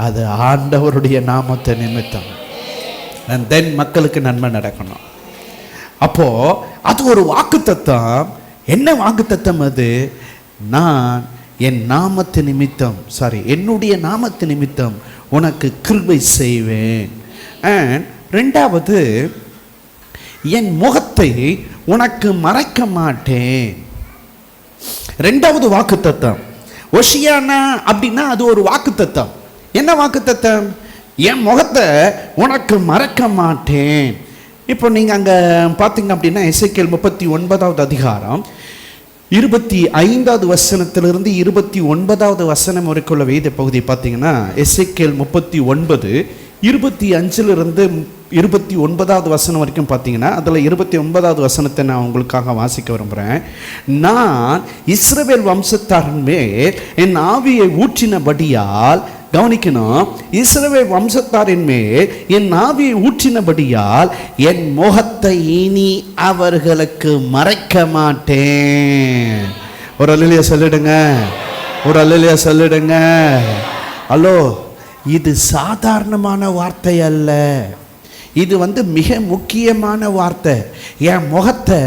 அது ஆண்டவருடைய நாமத்தை நிமித்தம். அண்ட் தென் மக்களுக்கு நன்மை நடக்கணும். அப்போது அது ஒரு வாக்குத்தத்தம். என்ன வாக்குத்தத்தம் அது? நான் என் நாமத்து நிமித்தம், என்னுடைய நாமத்து நிமித்தம் உனக்கு கிருபை செய்வேன். அண்ட் ரெண்டாவது, என் முகத்தை உனக்கு மறைக்க மாட்டேன். ரெண்டாவது வாக்குத்தத்தம். ஓஷியானா அப்படின்னா அது ஒரு வாக்குத்தத்தம். என்ன வாக்குத்தத்தம்? என் முகத்தை உனக்கு மறைக்க மாட்டேன். இப்போ நீங்கள் அங்கே பார்த்தீங்க அப்படின்னா எசேக்கியேல் 39வது அதிகாரம் 25வது வசனத்திலிருந்து 29வது வசனம் வரைக்குள்ள வேத பகுதி பார்த்தீங்கன்னா, எசேக்கியேல் 39 25லிருந்து 29வது வசனம் வரைக்கும் பார்த்தீங்கன்னா, அதில் 29வது வசனத்தை நான் உங்களுக்காக வாசிக்க விரும்புகிறேன். நான் இஸ்ரவேல் வம்சத்தாரின் மேல் என் ஆவியை ஊற்றினபடியால், கவனிக்கணும், இஸ்ரவேல் வம்சத்தாரின் மேல் என் ஆவியை ஊற்றினபடியால் என் முகத்தை இனி அவர்களுக்கு மறைக்க மாட்டேன். ஒரு அல்லேலூயா சொல்லிடுங்க, ஒரு அல்லேலூயா சொல்லிடுங்க. ஹலோ, இது சாதாரணமான வார்த்தை அல்ல, இது மிக முக்கியமான வார்த்தை. என் முகத்தை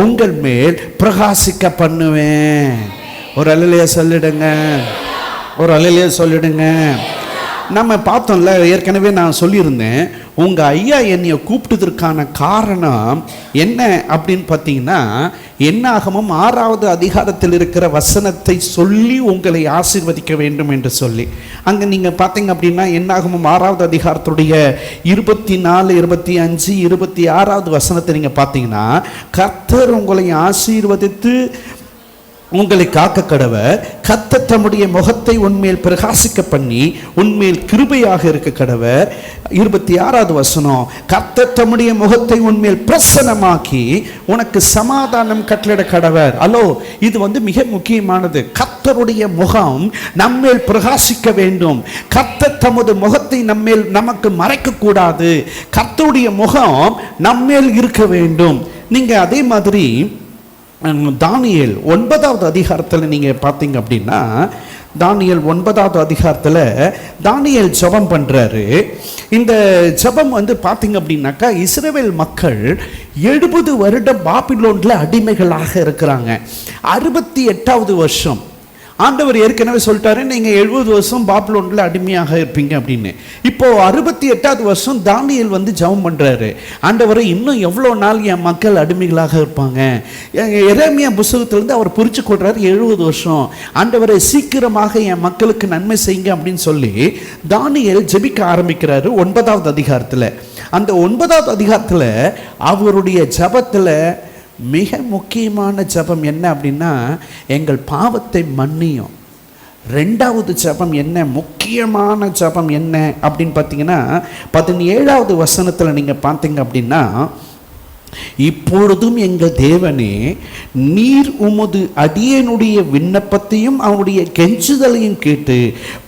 உங்கள் மேல் பிரகாசிக்க பண்ணுவேன். ஒரு அல்லேலூயா சொல்லிடுங்க, ஒரு அல்லேலூயா சொல்லிடுங்க. நம்ம பார்த்தோம்ல, ஏற்கனவே நான் சொல்லியிருந்தேன், உங்கள் ஐயா என்னைய கூப்பிட்டதற்கான காரணம் என்ன அப்படின்னு பார்த்தீங்கன்னா, என்னாகமம் 6வது அதிகாரத்தில் இருக்கிற வசனத்தை சொல்லி உங்களை ஆசீர்வதிக்க வேண்டும் என்று சொல்லி. அங்கே நீங்கள் பார்த்தீங்க அப்படின்னா, என்னாகமம் 6வது அதிகாரத்துடைய 24, 25, 26வது வசனத்தை நீங்கள் பார்த்தீங்கன்னா, கர்த்தர் உங்களை ஆசீர்வதித்து உங்களை காக்க கடவர். கர்த்தர் தம்முடைய முகத்தை உன்மேல் பிரகாசிக்க பண்ணி உன்மேல் கிருபையாக இருக்க கடவர். 26வது வசனம், கர்த்தர் தம்முடைய முகத்தை உன்மேல் பிரசன்னமாக்கி உனக்கு சமாதானம் கட்டளிட கடவர். ஹலோ, இது மிக முக்கியமானது. கர்த்தருடைய முகம் நம்மேல் பிரகாசிக்க வேண்டும். கர்த்தர் தமது முகத்தை நமக்கு மறைக்க கூடாது. கர்த்தருடைய முகம் நம்மேல் இருக்க வேண்டும். நீங்க அதே மாதிரி தானியேல் 9வது அதிகாரத்தில் நீங்கள் பார்த்தீங்க அப்படின்னா, தானியேல் 9வது அதிகாரத்தில் தானியேல் ஜெபம் பண்ணுறாரு. இந்த ஜெபம் பார்த்தீங்க அப்படின்னாக்கா, இஸ்ரவேல் மக்கள் 70 வருடம் பாபிலோனில் அடிமைகளாக இருக்கிறாங்க. 68வது வருஷம் ஆண்டவர் ஏற்கனவே சொல்லிட்டாரு, நீங்கள் 70 வருஷம் பாபிலோனில் அடிமையாக இருப்பீங்க அப்படின்னு. இப்போ 68வது வருஷம் தானியேல் ஜெபம் பண்ணுறாரு, ஆண்டவரை இன்னும் எவ்வளோ நாள் என் மக்கள் அடிமைகளாக இருப்பாங்க. எரேமியா புத்தகத்திலிருந்து அவர் புரிச்சு கொள்றாரு, 70 வருஷம். ஆண்டவரை சீக்கிரமாக என் மக்களுக்கு நன்மை செய்யுங்க அப்படின்னு சொல்லி தானியேல் ஜெபிக்க ஆரம்பிக்கிறாரு 9வது அதிகாரத்தில். அந்த 9வது அதிகாரத்தில் அவருடைய ஜெபத்தில் மிக முக்கியமான ஜெபம் என்ன அப்படின்னா, எங்கள் பாவத்தை மன்னியும். 2வது ஜெபம் என்ன, முக்கியமான ஜெபம் என்ன அப்படின்னு பார்த்தீங்கன்னா, 17வது வசனத்தில் நீங்கள் பார்த்தீங்க அப்படின்னா, இப்பொழுதும் எங்கள் தேவனே, நீர் உமது அடியனுடைய விண்ணப்பத்தையும் அவனுடைய கெஞ்சுதலையும் கேட்டு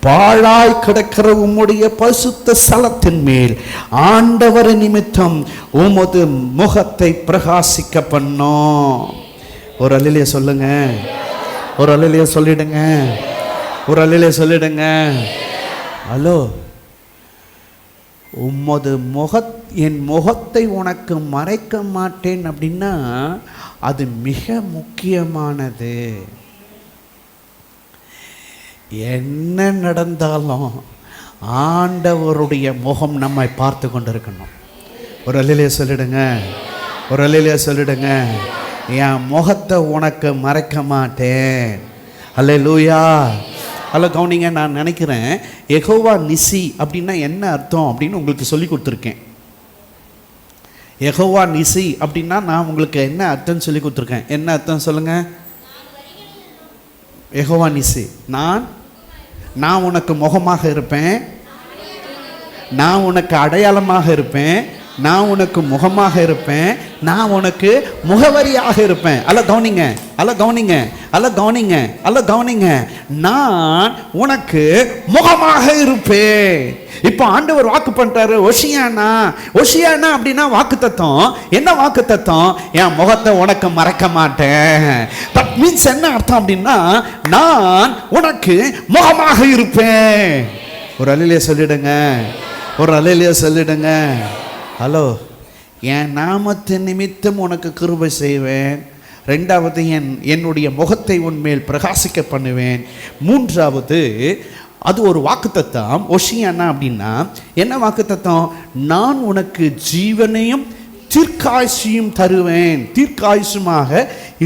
பாழாய் கிடக்கிற உம்முடைய பரிசுத்த ஸ்தலத்தின் மேல் ஆண்டவர் நிமித்தம் உமது முகத்தை பிரகாசிக்க பண்ணோம். ஒரு அல்லேலூயா சொல்லுங்க, ஒரு அல்லேலூயா சொல்லிடுங்க, ஒரு அல்லேலூயா சொல்லிடுங்க. ஹலோ, என் முகத்தை உனக்கு மறைக்க மாட்டேன் அப்படின்னா அது மிக முக்கியமானது. என்ன நடந்தாலும் ஆண்டவருடைய முகம் நம்மை பார்த்து கொண்டிருக்கணும். ஒரு அல்லேலூயா சொல்லிடுங்க, ஒரு அல்லேலூயா சொல்லிடுங்க. என் முகத்தை உனக்கு மறைக்க மாட்டேன். அல்லேலூயா. அதில் கவனிங்க, நான் நினைக்கிறேன் யெகோவா நிசி அப்படின்னா என்ன அர்த்தம் அப்படின்னு உங்களுக்கு சொல்லி கொடுத்துருக்கேன். யெகோவா நிசி அப்படின்னா நான் உங்களுக்கு என்ன அர்த்தம் சொல்லி கொடுத்துருக்கேன். என்ன அர்த்தம் சொல்லுங்க? யெகோவா நிசி, நான் உனக்கு முகமாக இருப்பேன், நான் உனக்கு அடையாளமாக இருப்பேன், நான் உனக்கு முகமாக இருப்பேன், நான் உனக்கு முகவரியாக இருப்பேன். அல்ல கவனிங்க, அல்ல கவனிங்க, அல்ல கவனிங்க, அல்ல கவனிங்க. நான் உனக்கு முகமாக இருப்பேன். இப்போ ஆண்டவர் வாக்கு பண்ணிட்டாரு, ஒசியானா. ஒசியானா அப்படின்னா வாக்கு தத்துவம். என்ன வாக்கு தத்துவம்? என் முகத்தை உனக்கு மறைக்க மாட்டேன். தட் மீன்ஸ் என்ன அர்த்தம் அப்படின்னா, நான் உனக்கு முகமாக இருப்பேன். ஒரு அல்லேலூயா சொல்லிடுங்க, ஒரு அல்லேலூயா சொல்லிடுங்க. ஹலோ, என் நாமத்தின் நிமித்தம் உனக்கு கிருபை செய்வேன். 2வது, என்னுடைய முகத்தை உன்மேல் பிரகாசிக்க பண்ணுவேன். 3வது, அது ஒரு வாக்குத்தத்தம். ஒசியானா அப்படின்னா என்ன வாக்குத்தத்தம்? நான் உனக்கு ஜீவனையும் தீர்க்காயுசையும் தருவேன், தீர்க்காயுசுமாக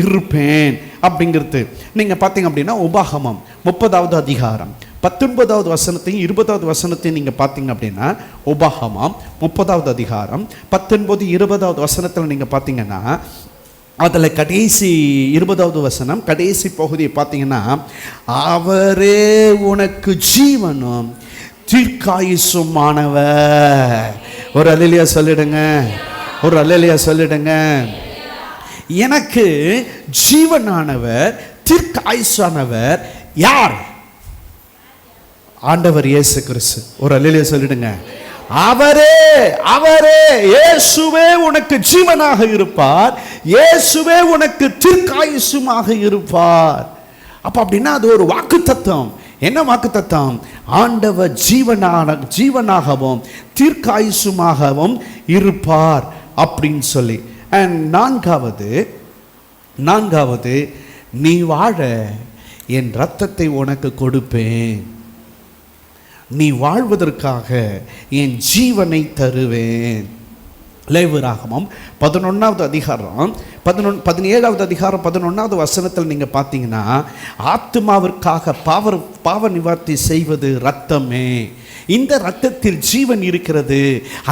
இருப்பேன் அப்படிங்கிறது. நீங்கள் பார்த்தீங்க அப்படின்னா உபாகமம் 30வது அதிகாரம் 19வது வசனத்தையும் 20வது வசனத்தையும் நீங்கள் பார்த்தீங்க அப்படின்னா, உபாகமம் 30வது அதிகாரம் 19, 20வது வசனத்தில் நீங்கள் பார்த்தீங்கன்னா, அதில் கடைசி 20வது வசனம் கடைசி பகுதியை பார்த்தீங்கன்னா, அவரே உனக்கு ஜீவனும் தீர்க்காயுசுமானவர். ஒரு அல்லேலூயா சொல்லிடுங்க, ஒரு அல்லேலூயா சொல்லிடுங்க. எனக்கு ஜீவனானவர், தீர்க்காயுசானவர் யார்? ஆண்டவர் இயேசு கிறிஸ்து. ஒரு அல்லேலூயா சொல்லிடுங்க. அவரே, அவரே, இயேசுவே உனக்கு ஜீவனாக இருப்பார், இயேசுவே உனக்கு தீர்க்காயுசுமாக இருப்பார். அப்ப அப்படின்னா அது ஒரு வாக்கு தத்துவம். என்ன வாக்கு தத்துவம்? ஆண்டவர் ஜீவனாகவும் தீர்க்காயுசுமாகவும் இருப்பார் அப்படின்னு சொல்லி. அண்ட் நான்காவது, நீ வாழ என் இரத்தத்தை உனக்கு கொடுப்பேன், நீ வாழ்வதற்காக என் ஜீவனை தருவேன். லேவியராகமம் 11வது அதிகாரம் 17வது அதிகாரம் 11வது வசனத்தில் நீங்கள் பார்த்தீங்கன்னா, ஆத்துமாவிற்காக பாவ நிவர்த்தி செய்வது இரத்தமே, இந்த இரத்தத்தில் ஜீவன் இருக்கிறது.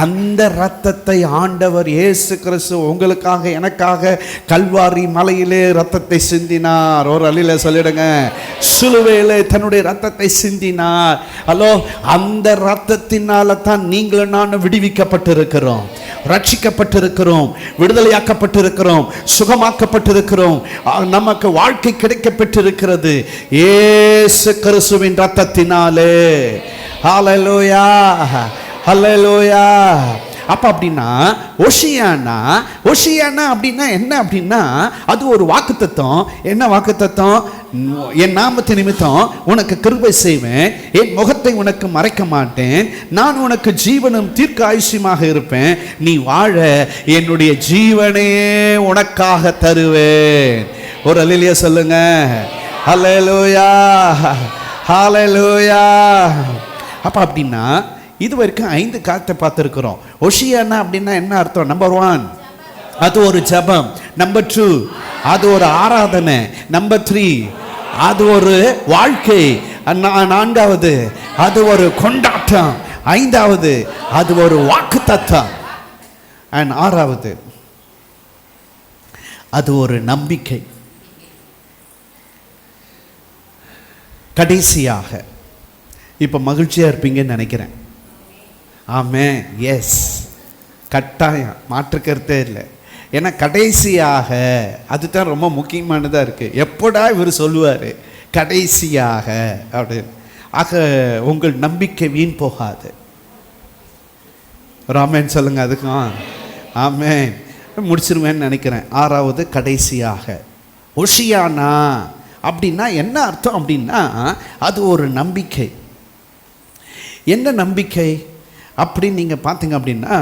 அந்த இரத்தத்தை ஆண்டவர் இயேசு கிறிஸ்து உங்களுக்காக எனக்காக கல்வாரி மலையிலே இரத்தத்தை சிந்தினார். ஒரு அல்லேலூயா சொல்லிடுங்க. சிலுவையிலே தன்னுடைய இரத்தத்தை சிந்தினார். ஹலோ, அந்த இரத்தத்தினால தான் நீங்களும் நானும் விடுவிக்கப்பட்டிருக்கிறோம், ரட்சிக்கப்பட்டிருக்கிறோம், விடுதலையாக்கப்பட்டிருக்கிறோம், சுகமாக்கப்பட்டிருக்கிறோம், நமக்கு வாழ்க்கை கிடைக்கப்பட்டிருக்கிறது இயேசு கிறிஸ்துவின் இரத்தத்தினாலே. ஹல்லேலூயா, ஹல்லேலூயா. அப்ப அப்படின்னா ஓஷியானா அப்படின்னா என்ன அப்படின்னா, அது ஒரு வாக்குத்தத்தம். என்ன வாக்குத்தத்தம்? என் நாமத்தை நிமித்தம் உனக்கு கிருபை செய்வேன், என் முகத்தை உனக்கு மறைக்க மாட்டேன், நான் உனக்கு ஜீவனும் தீர்க்க ஆயுஷ்யமாக இருப்பேன், நீ வாழ என்னுடைய ஜீவனே உனக்காக தருவேன். ஒரு அல்லேலூயா சொல்லுங்க. ஹல்லேலூயா, ஹல்லேலூயா. அப்ப அப்படின்னா இது வரைக்கும் 5 காரியத்தை பார்த்துருக்கிறோம். ஓஷியானா அப்படின்னா என்ன அர்த்தம்? நம்பர் 1, அது ஒரு ஜபம். நம்பர் 2, அது ஒரு ஆராதனை. நம்பர் 3, அது ஒரு வாழ்க்கை. 4வது, அது ஒரு கொண்டாட்டம். 5வது, அது ஒரு வாக்குத்தத்தம். அண்ட் 6வது, அது ஒரு நம்பிக்கை. கடைசியாக இப்போ மகிழ்ச்சியாக இருப்பீங்கன்னு நினைக்கிறேன். ஆமென். எஸ், கட்டாயம், மாற்றுக்கருத்தே இல்லை. ஏன்னா கடைசியாக அதுதான் ரொம்ப முக்கியமானதாக இருக்குது. எப்படா இவர் சொல்லுவார் கடைசியாக அப்படின்னு. ஆக உங்கள் நம்பிக்கை வீண் போகாது. ராமேன் சொல்லுங்க. அதுக்கும் ஆமென். முடிச்சிருவேன்னு நினைக்கிறேன். 6வது, கடைசியாக. ஓஷியானா அப்படின்னா என்ன அர்த்தம் அப்படின்னா, அது ஒரு நம்பிக்கை. என்ன நம்பிக்கை அப்படின்னு நீங்கள் பார்த்தீங்க அப்படின்னா,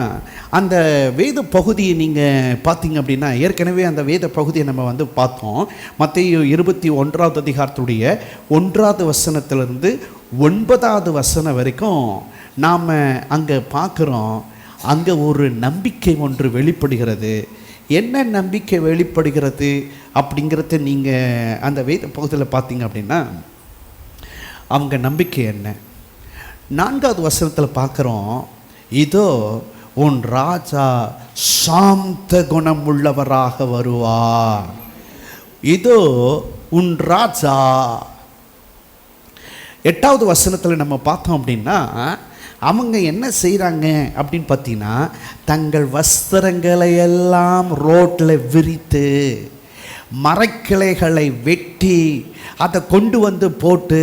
அந்த வேத பகுதியை நீங்கள் பார்த்தீங்க அப்படின்னா, ஏற்கனவே அந்த வேத பகுதியை நம்ம பார்த்தோம். மத்தேயு 21வது அதிகாரத்துடைய 1வது வசனத்திலிருந்து 9வது வசனம் வரைக்கும் நாம் அங்கே பார்க்குறோம். அங்கே ஒரு நம்பிக்கை ஒன்று வெளிப்படுகிறது. என்ன நம்பிக்கை வெளிப்படுகிறது அப்படிங்கிறத நீங்கள் அந்த வேத பகுதியில் பார்த்தீங்க அப்படின்னா, அவங்க நம்பிக்கை என்ன? 4வது வசனத்தில் பார்க்குறோம், இதோ உன் ராஜா சாந்த குணம் உள்ளவராக வருவார். இதோ உன் ராஜா. 8வது வசனத்தில் நம்ம பார்த்தோம் அப்படின்னா, அவங்க என்ன செய்கிறாங்க அப்படின்னு பார்த்தீங்கன்னா, தங்கள் வஸ்திரங்களை எல்லாம் ரோட்டில் விரித்து மரக்கிளைகளை வெட்டி அதை கொண்டு வந்து போட்டு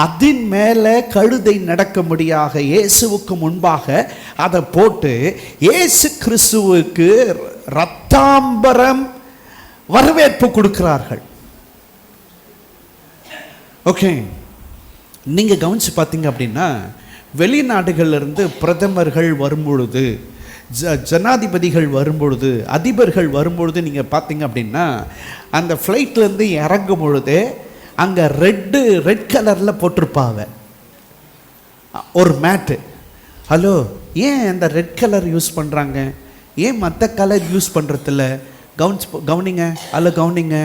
அதன் மேலே கழுதை நடக்கும்படியாக இயேசுவுக்கு முன்பாக அதை போட்டு இயேசு கிறிஸ்துவுக்கு இரத்தாம்பரம் வரவேற்பு கொடுக்கிறார்கள். ஓகே, நீங்கள் கவனித்து பார்த்தீங்க அப்படின்னா, வெளிநாடுகளிலிருந்து பிரதமர்கள் வரும்பொழுது, ஜனாதிபதிகள் வரும்பொழுது, அதிபர்கள் வரும்பொழுது நீங்கள் பார்த்தீங்க அப்படின்னா, அந்த ஃப்ளைட்லேருந்து இறங்கும் பொழுது அங்கே ரெட் கலரில் போட்டிருப்பாங்க ஒரு மேட்டு. ஹலோ, ஏன் அந்த ரெட் கலர் யூஸ் பண்ணுறாங்க? ஏன் மற்ற கலர் யூஸ் பண்ணுறதில்ல? கவனிங்க, அல்ல கவனிங்க.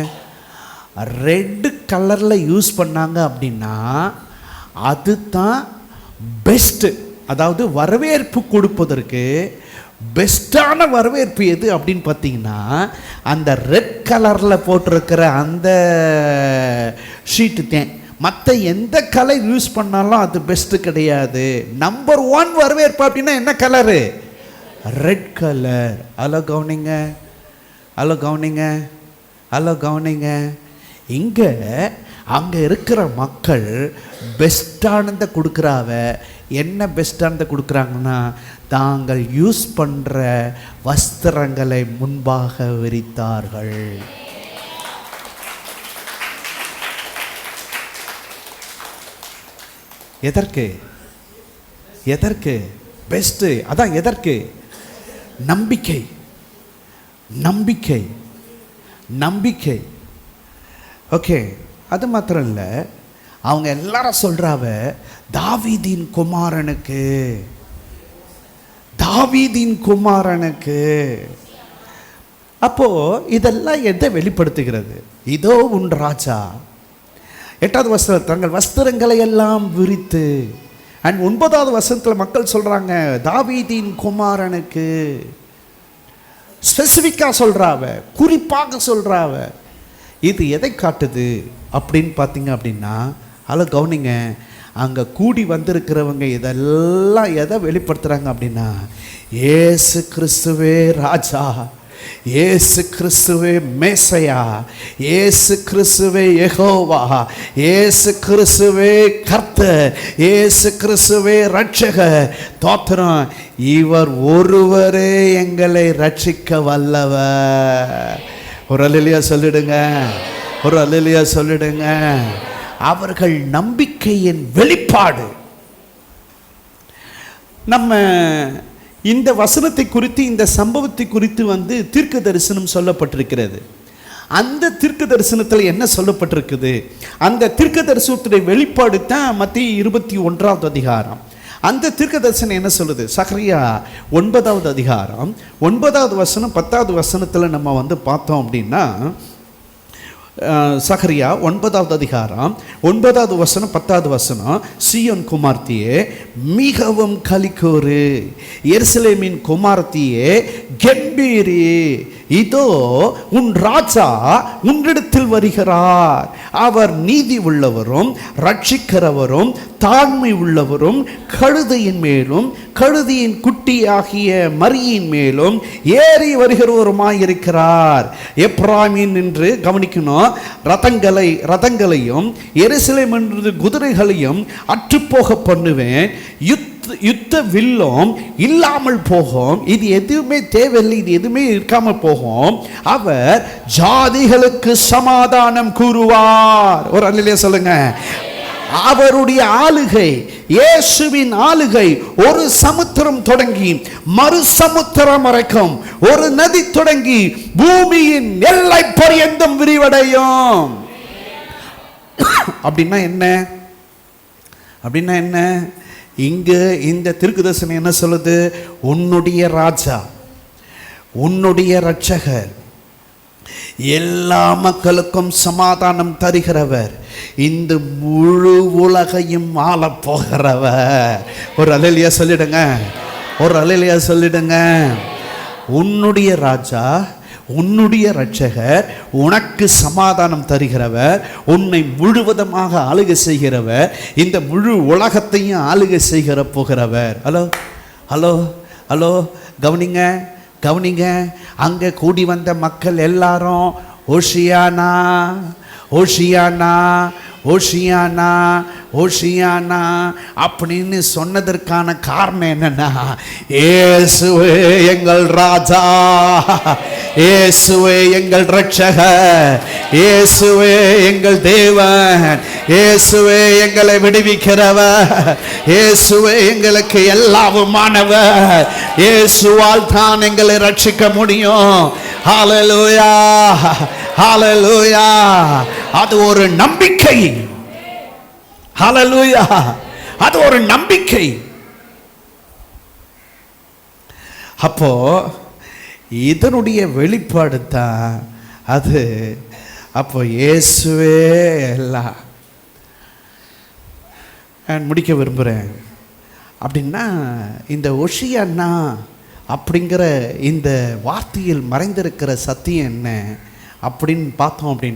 ரெட்டு கலரில் யூஸ் பண்ணாங்க அப்படின்னா அதுதான் பெஸ்ட்டு. அதாவது வரவேற்பு கொடுப்பதற்கு பெஸ்ட்டான வரவேற்பு எது அப்படின்னு பார்த்தீங்கன்னா, அந்த ரெட் கலரில் போட்டிருக்கிற அந்த ஷீட்டு தான். மற்ற எந்த கலர் யூஸ் பண்ணாலும் அது பெஸ்ட்டு கிடையாது. நம்பர் 1 வரவேற்பு அப்படின்னா என்ன கலரு? Red colour. ஹலோ கவனிங்க, ஹலோ கவனிங்க, ஹலோ கவனிங்க. இங்கே அங்கே இருக்கிற மக்கள் பெஸ்ட்டானதை கொடுக்குறாவ. என்ன பெஸ்ட்டானதை கொடுக்குறாங்கன்னா, தாங்கள் யூஸ் பண்ணுற வஸ்திரங்களை முன்பாக விரித்தார்கள். எதற்கு? எதற்கு பெஸ்ட்டு? அதான் எதற்கு? நம்பிக்கை, நம்பிக்கை, நம்பிக்கை. ஓகே, அது மாத்திரம் இல்லை, அவங்க எல்லாரும் சொல்கிறாவ தாவீதின் குமாரனுக்கு, தாவீதின் குமாரனுக்கு. அப்போ இதெல்லாம் எதை வெளிப்படுத்துகிறது? இதோ உன் ராஜா. 8வது வசனம், தங்கள் வஸ்திரங்களை எல்லாம் விரித்து. அண்ட் 9வது வசனத்தில் மக்கள் சொல்றாங்க தாவீதின் குமாரனுக்கு. ஸ்பெசிஃபிக்காக சொல்றாவ, குறிப்பாக சொல்றாவ. இது எதை காட்டுது அப்படின்னு பார்த்தீங்க அப்படின்னா, அதில் கவனிங்க, அங்கே கூடி வந்திருக்கிறவங்க இதெல்லாம் எதை வெளிப்படுத்துகிறாங்க அப்படின்னா, ஏசு கிறிஸ்துவே ராஜா, ஏசு கிறிஸ்துவே மேசையா, ஏசு கிறிஸ்துவே யெகோவா, ஏசு கிறிஸ்துவே கர்த்தர், ஏசு கிறிஸ்துவே ரட்சகர். தோத்திரம், இவர் ஒருவரே எங்களை ரட்சிக்க வல்லவர். ஒரு அல்லேலூயா சொல்லிடுங்க, ஒரு அல்லேலூயா சொல்லிடுங்க. அவர்கள் நம்பிக்கையின் வெளிப்பாடு. நம்ம இந்த வசனத்தை குறித்து, இந்த சம்பவத்தை குறித்து தீர்க்க தரிசனம் சொல்லப்பட்டிருக்கிறது. அந்த தீர்க்க தரிசனத்தில் என்ன சொல்லப்பட்டிருக்குது? அந்த தீர்க்க தரிசனத்துடைய வெளிப்பாடு தான் மத்தேயு 21வது அதிகாரம். அந்த தீர்க்க தரிசனம் என்ன சொல்லுது? சகரியா 9வது அதிகாரம் 9வது வசனம் 10வது வசனத்தில் நம்ம பார்த்தோம் அப்படின்னா, சகரியா 9வது அதிகாரம் 9வது வசனம் 10வது வசனம், சீயோன் குமார்த்தியே மிகவும் களிக்கூறு, எருசலேமின் குமார்த்தியே கெம்பீரி, இதோ உன் ராஜா உன்னிடத்தில் வருகிறார். அவர் நீதி உள்ளவரும் ரட்சிக்கிறவரும் தாழ்மை உள்ளவரும் கழுதையின் மேலும் கழுதையின் குட்டியாகிய மரியின் மேலும் ஏறி வருகிறவருமாயிருக்கிறார். எப்ராமின் என்று கவனிக்கணும், ரதங்களையும் எருசலேம் என்று குதிரைகளையும் அற்றுப்போக பண்ணுவேன், யுத்த வில்லும் இல்லாமல் போகும். இது எதுவுமே தேவையில்லை, இது எதுவுமே இருக்காமல் போகும். அவர் ஜாதிகளுக்கு சமாதானம் கூறுவார். ஒரு அல்லேலூயா சொல்லுங்க. அவருடைய ஆளுகை, இயேசுவின் ஆளுகை ஒரு சமுத்திரம் தொடங்கி மறு சமுத்திரம் வரைக்கும், ஒரு நதி தொடங்கி பூமியின் எல்லை பரியந்தம் விரிவடையும். அப்படின்னா என்ன? அப்படின்னா என்ன? இங்கு இந்த தீர்க்கதரிசனம் என்ன சொல்லுது? உன்னுடைய ராஜா, உன்னுடைய ரட்சகர், எல்லா மக்களுக்கும் சமாதானம் தருகிறவர், இந்த முழு உலகையும் ஆள போகிறவர். ஒரு அல்லேலூயா சொல்லிடுங்க, ஒரு அல்லேலூயா சொல்லிடுங்க. உன்னுடைய ராஜா, உன்னுடைய ரட்சகர், உனக்கு சமாதானம் தருகிறவர், உன்னை முழுவதுமாக ஆளுகை செய்கிறவர், இந்த முழு உலகத்தையும் ஆளுகை செய்கிற போகிறவர். ஹலோ ஹலோ ஹலோ, கவனிங்க கவனிங்க. அங்கே கூடி வந்த மக்கள் எல்லாரும் ஓஷியானா ஓஷியானா ஓஷியானா ஓஷியானா அப்படின்னு சொன்னதற்கான காரணம் என்னன்னா, இயேசுவே எங்கள் ராஜா, இயேசுவே எங்கள் ரட்சகர், இயேசுவே எங்கள் தேவன், இயேசுவே எங்களை விடுவிக்கிறவர், இயேசுவே எங்களுக்கு எல்லாவுமானவர், இயேசுவால் தான் எங்களை ரட்சிக்க முடியும். ஹல்லேலூயா ஹல்லேலூயா. அது ஒரு நம்பிக்கை. ஹல்லேலூயா, அது ஒரு நம்பிக்கை. அப்போ இதனுடைய வெளிப்பாடு தான் அது. அப்போ இயேசுவே எல்லாம். நான் முடிக்க விரும்புகிறேன். அப்படின்னா இந்த ஓஷியானா அப்படிங்கிற இந்த வார்த்தையில் மறைந்திருக்கிற சத்தியம் என்ன அப்படின்னு பார்த்தோம் அப்படின்னா,